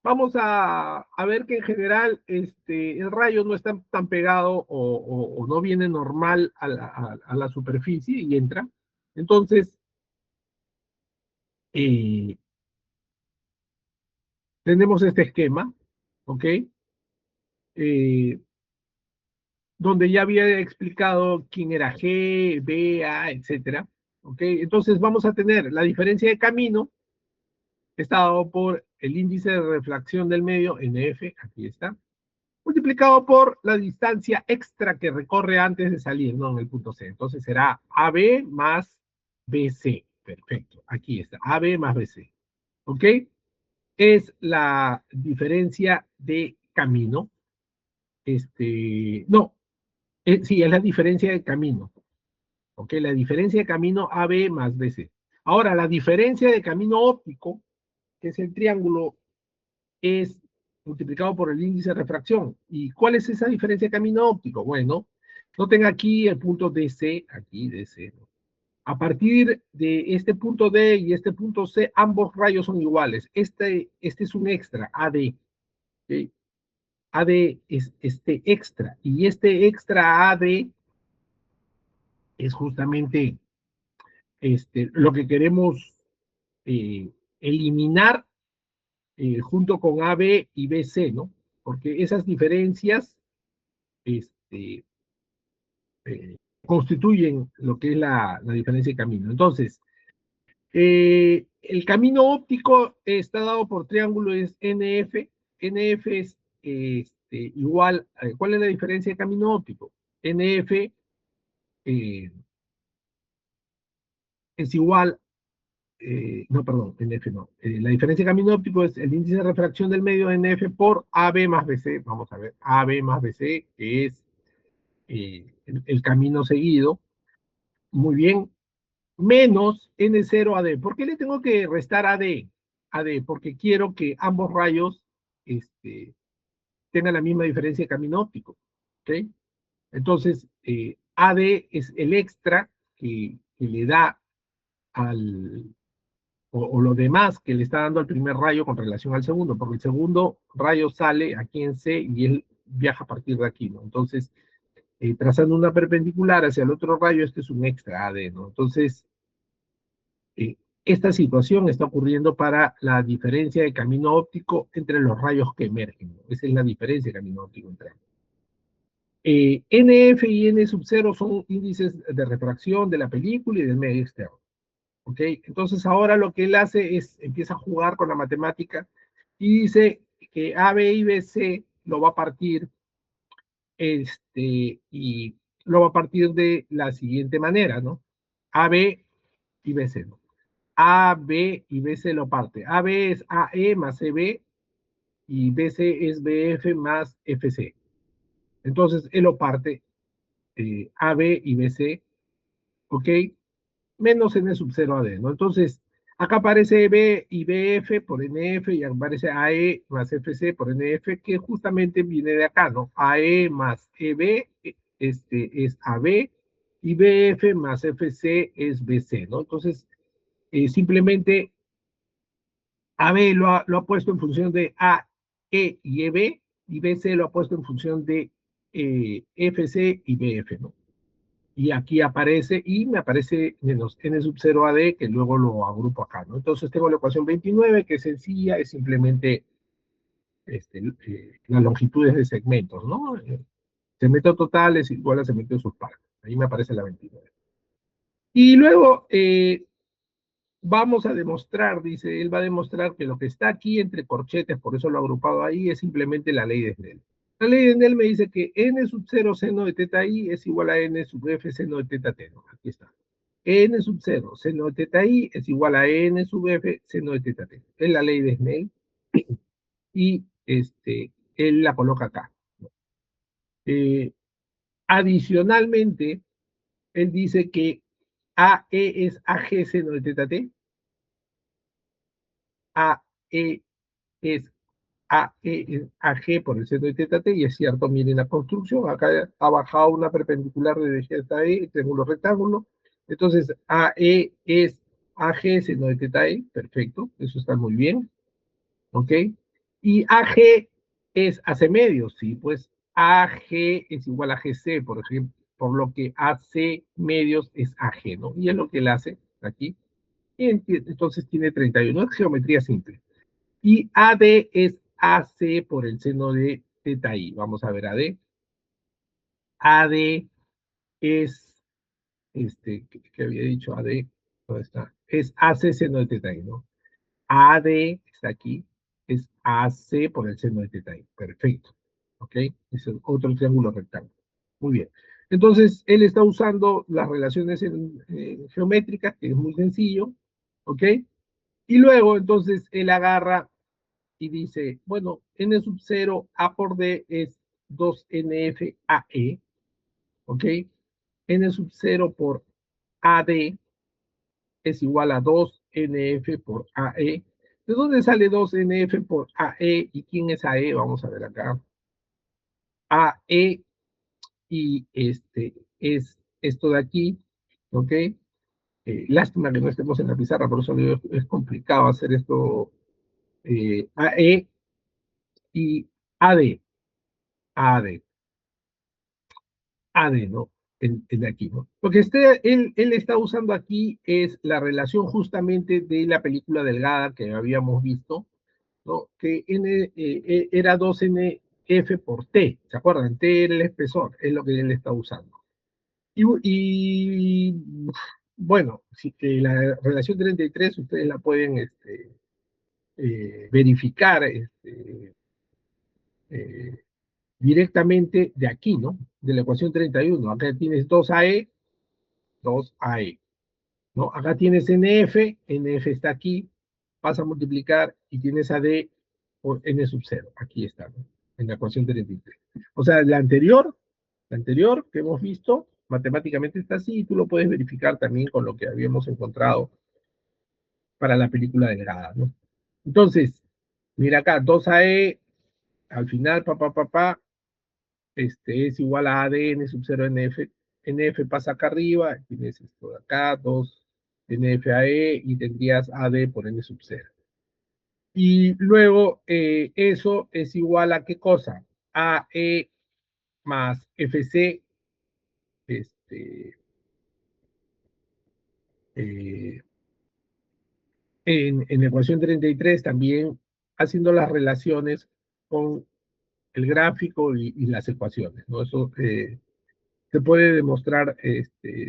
Vamos a ver que en general el rayo no está tan pegado o no viene normal a la superficie y entra. Entonces, eh, tenemos este esquema, ¿ok? Eh, donde ya había explicado quién era G, B, A, etcétera. ¿Ok? Entonces vamos a tener la diferencia de camino, está dado por el índice de refracción del medio, NF, aquí está, multiplicado por la distancia extra que recorre antes de salir, ¿no? En el punto C. Entonces será AB más BC. Perfecto, aquí está, AB más BC. ¿Ok? Es la diferencia de camino. No, sí, es la diferencia de camino. ¿Ok? La diferencia de camino AB más BC. Ahora, la diferencia de camino óptico, que es el triángulo, es multiplicado por el índice de refracción. ¿Y cuál es esa diferencia de camino óptico? Bueno, noten aquí el punto DC, aquí DC. ¿No? A partir de este punto D y este punto C, ambos rayos son iguales. Este es un extra, AD. ¿Okay? AD es este extra. Y este extra AD es justamente lo que queremos eliminar junto con AB y BC, ¿no? Porque esas diferencias este, constituyen lo que es la diferencia de camino. Entonces, el camino óptico está dado por triángulo es NF. NF es igual, ¿cuál es la diferencia de camino óptico? NF es igual no, perdón, NF no. La diferencia de camino óptico es el índice de refracción del medio NF por AB más BC. Vamos a ver, AB más BC, que es el camino seguido. Muy bien, menos N0 AD. ¿Por qué le tengo que restar AD? AD, porque quiero que ambos rayos tengan la misma diferencia de camino óptico. ¿Ok? Entonces, AD es el extra que le da al, o lo demás que le está dando al primer rayo con relación al segundo, porque el segundo rayo sale aquí en C y él viaja a partir de aquí, ¿no? Entonces, trazando una perpendicular hacia el otro rayo, este es un extra AD, ¿no? Entonces, eh, esta situación está ocurriendo para la diferencia de camino óptico entre los rayos que emergen, ¿no? Esa es la diferencia de camino óptico entre ambos. NF y N sub 0 son índices de refracción de la película y del medio externo. ¿Ok? Entonces ahora lo que él hace es, empieza a jugar con la matemática y dice que AB y BC lo va a partir, y lo va a partir de la siguiente manera, ¿no? AB y BC, ¿no? AB y BC lo parte. AB es AE más EB y BC es BF más FC. Entonces él lo parte AB y BC, ¿ok? Menos n sub 0 AD, ¿no? Entonces, acá aparece B y BF por NF y aparece AE más FC por NF, que justamente viene de acá, ¿no? AE más EB es AB y BF más FC es BC, ¿no? Entonces, simplemente AB lo ha puesto en función de AE y EB y BC lo ha puesto en función de FC y BF, ¿no? Y aquí aparece, y me aparece menos n sub 0 AD, que luego lo agrupo acá, ¿no? Entonces tengo la ecuación 29, que es sencilla, es simplemente las longitudes de segmentos, ¿no? Segmento total es igual a segmento de sus partes. Ahí me aparece la 29. Y luego vamos a demostrar, dice, él va a demostrar que lo que está aquí entre corchetes, por eso lo ha agrupado ahí, es simplemente la ley de Snell. La ley de Snell me dice que n sub 0 seno de teta i es igual a n sub f seno de teta t, ¿no? Aquí está. N sub 0 seno de teta i es igual a n sub f seno de teta t. Es la ley de Snell y él la coloca acá. Eh, Adicionalmente, él dice que AE es AG seno de teta t, AE es AG por el seno de teta t, y es cierto, miren la construcción, acá ha bajado una perpendicular de delta E, triángulo rectángulo, entonces AE es AG seno de teta E, perfecto, eso está muy bien, ¿ok? Y AG es AC medios, sí, pues AG es igual a GC, por ejemplo, por lo que AC medios es AG, ¿no? Y es lo que él hace aquí, y entonces tiene 31, es geometría simple. Y AD es AC por el seno de teta i. Vamos a ver AD. AD es, ¿qué había dicho? AD, ¿dónde está? Es AC seno de teta i, ¿no? AD está aquí, es AC por el seno de teta i. Perfecto. ¿Ok? Es otro triángulo rectángulo. Muy bien. Entonces, él está usando las relaciones geométricas, que es muy sencillo. ¿Ok? Y luego, entonces, él agarra y dice, bueno, n sub 0 A por D es 2NF AE, ¿ok? N sub 0 por AD es igual a 2NF por AE. ¿De dónde sale 2NF por AE? ¿Y quién es AE? Vamos a ver acá. AE y es esto de aquí, ¿ok? Lástima que no estemos en la pizarra, por eso es complicado hacer esto. AE y AD. AD. AD, ¿no? En aquí, ¿no? Lo que él está usando aquí es la relación justamente de la película delgada que habíamos visto, ¿no? Que era 2NF por T, ¿se acuerdan? T era el espesor, es lo que él está usando. Y bueno, la relación 33 ustedes la pueden verificar eh, directamente de aquí, ¿no? De la ecuación 31. Acá tienes 2AE, 2AE. ¿no? Acá tienes NF, NF está aquí, vas a multiplicar y tienes AD por N sub 0. Aquí está, ¿no? En la ecuación 33. O sea, la anterior que hemos visto, matemáticamente está así, y tú lo puedes verificar también con lo que habíamos encontrado para la película delgada, ¿no? Entonces, mira acá, 2AE, al final, es igual a ADN sub 0 NF. NF pasa acá arriba, tienes esto de acá, 2 NFAE y tendrías AD por N sub 0. Y luego eso es igual a qué cosa? AE más FC, este, eh, en la ecuación 33 también haciendo las relaciones con el gráfico y las ecuaciones, ¿no? Eso se puede demostrar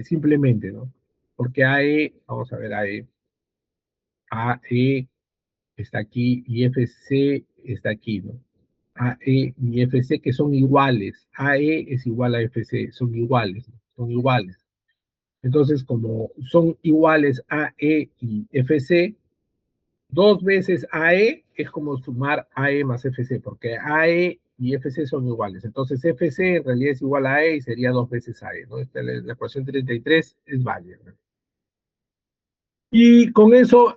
simplemente, ¿no? Porque AE, vamos a ver, AE está aquí y FC está aquí, ¿no? AE y FC que son iguales. AE es igual a FC, son iguales, ¿no? Son iguales. Entonces, como son iguales AE y FC, dos veces AE es como sumar AE más FC, porque AE y FC son iguales. Entonces, FC en realidad es igual a AE y sería dos veces AE, ¿no? La ecuación 33 es válida, ¿no? Y con eso,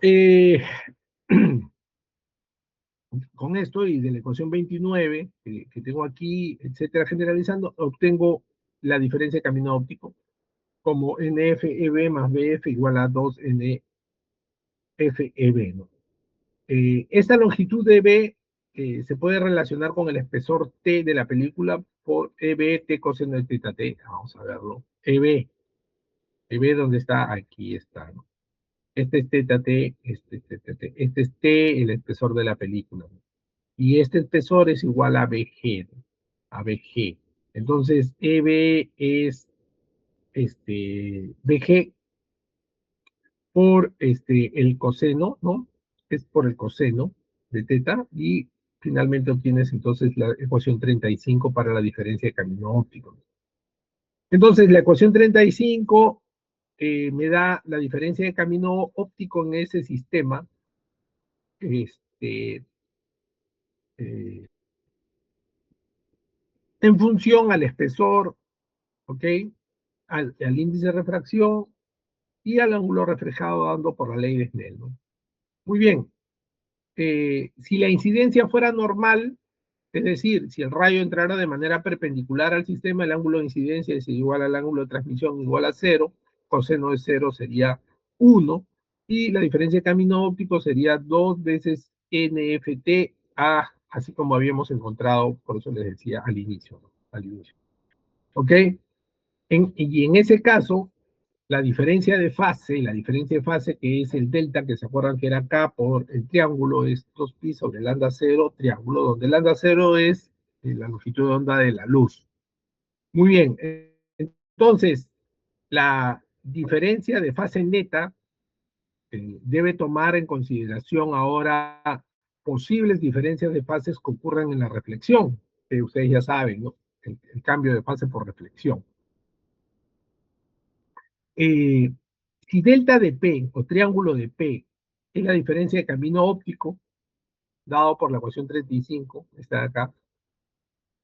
con esto y de la ecuación 29, que tengo aquí, etcétera, generalizando, obtengo la diferencia de camino óptico como NFEB más BF igual a 2NFEB, ¿no? Esta longitud de B se puede relacionar con el espesor T de la película por EB T coseno de teta T. Vamos a verlo. EB, ¿dónde está? Aquí está, ¿no? Este es teta T, este es teta T. Este es T, el espesor de la película, ¿no? Y este espesor es igual a BG, ¿no? A BG. Entonces, EB es BG por el coseno, ¿no? Es por el coseno de teta y finalmente obtienes entonces la ecuación 35 para la diferencia de camino óptico. Entonces, la ecuación 35 me da la diferencia de camino óptico en ese sistema este, eh, en función al espesor, ¿ok? Al índice de refracción y al ángulo reflejado dando por la ley de Snell, ¿no? Muy bien. Si la incidencia fuera normal, es decir, si el rayo entrara de manera perpendicular al sistema, el ángulo de incidencia es igual al ángulo de transmisión igual a 0, coseno de 0 sería 1, y la diferencia de camino óptico sería 2 veces NFT, así como habíamos encontrado, por eso les decía al inicio, ¿no? Al inicio. ¿Ok? Y en ese caso, la diferencia de fase que es el delta, que se acuerdan que era acá por el triángulo, es 2pi sobre lambda 0, triángulo, donde lambda 0 es la longitud de onda de la luz. Muy bien, entonces, la diferencia de fase neta debe tomar en consideración ahora posibles diferencias de fases que ocurran en la reflexión, que ustedes ya saben, ¿no? El cambio de fase por reflexión. Eh, si delta de P o triángulo de P es la diferencia de camino óptico dado por la ecuación 35, está acá,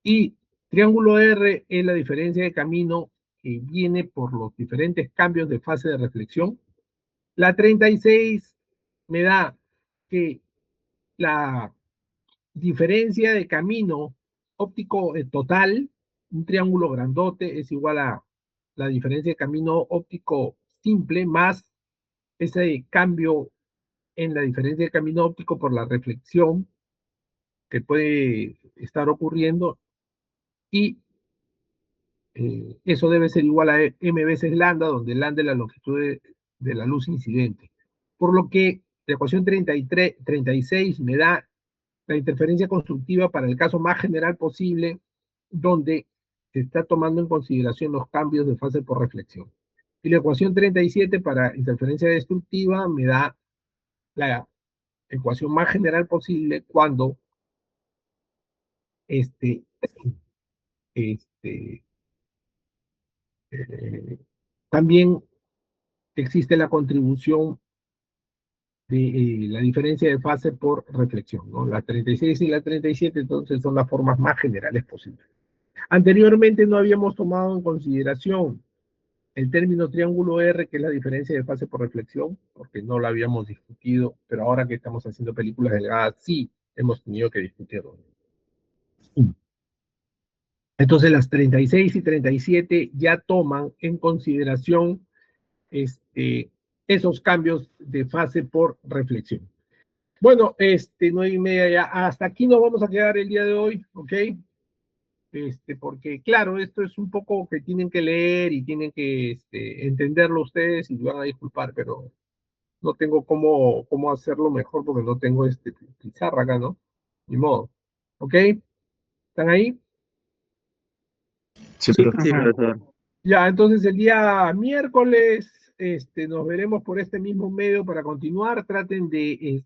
y triángulo R es la diferencia de camino que viene por los diferentes cambios de fase de reflexión, la 36 me da que la diferencia de camino óptico total, un triángulo grandote, es igual a la diferencia de camino óptico simple más ese cambio en la diferencia de camino óptico por la reflexión que puede estar ocurriendo y eso debe ser igual a m veces lambda, donde lambda es la longitud de la luz incidente. Por lo que la ecuación 36 me da la interferencia constructiva para el caso más general posible, donde se está tomando en consideración los cambios de fase por reflexión. Y la ecuación 37 para interferencia destructiva me da la ecuación más general posible cuando este, este, eh, también existe la contribución de la diferencia de fase por reflexión, ¿no? La 36 y la 37 entonces son las formas más generales posibles. Anteriormente no habíamos tomado en consideración el término triángulo R, que es la diferencia de fase por reflexión, porque no lo habíamos discutido, pero ahora que estamos haciendo películas delgadas, sí hemos tenido que discutirlo. Entonces las 36 y 37 ya toman en consideración esos cambios de fase por reflexión. Bueno, 9:30 ya, hasta aquí nos vamos a quedar el día de hoy, ¿ok? Porque claro, esto es un poco que tienen que leer y tienen que entenderlo ustedes y van a disculpar, pero no tengo cómo hacerlo mejor porque no tengo pizarra acá, ¿no? Ni modo. ¿Ok? ¿Están ahí? Sí, Sí, profesor. profesor. Ya, entonces el día miércoles nos veremos por este mismo medio para continuar. Traten de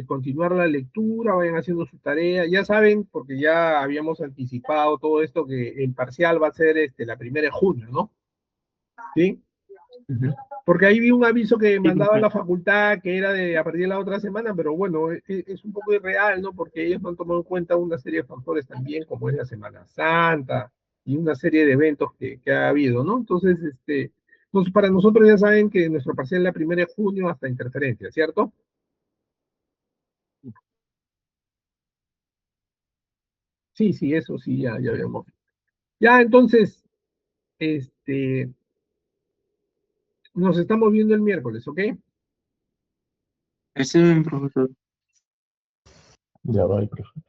continuar la lectura, vayan haciendo su tarea. Ya saben, porque ya habíamos anticipado todo esto, que el parcial va a ser la 1 de junio, ¿no? ¿Sí? Porque ahí vi un aviso que mandaba la facultad que era de a partir de la otra semana, pero bueno, es un poco irreal, ¿no? Porque ellos no han tomado en cuenta una serie de factores también, como es la Semana Santa y una serie de eventos que ha habido, ¿no? Entonces, para nosotros ya saben que nuestro parcial es la 1 de junio hasta interferencia, ¿cierto? Sí, sí, eso sí, ya habíamos. Ya, entonces, nos estamos viendo el miércoles, ¿ok? Ese es mi profesor. Ya va, profe.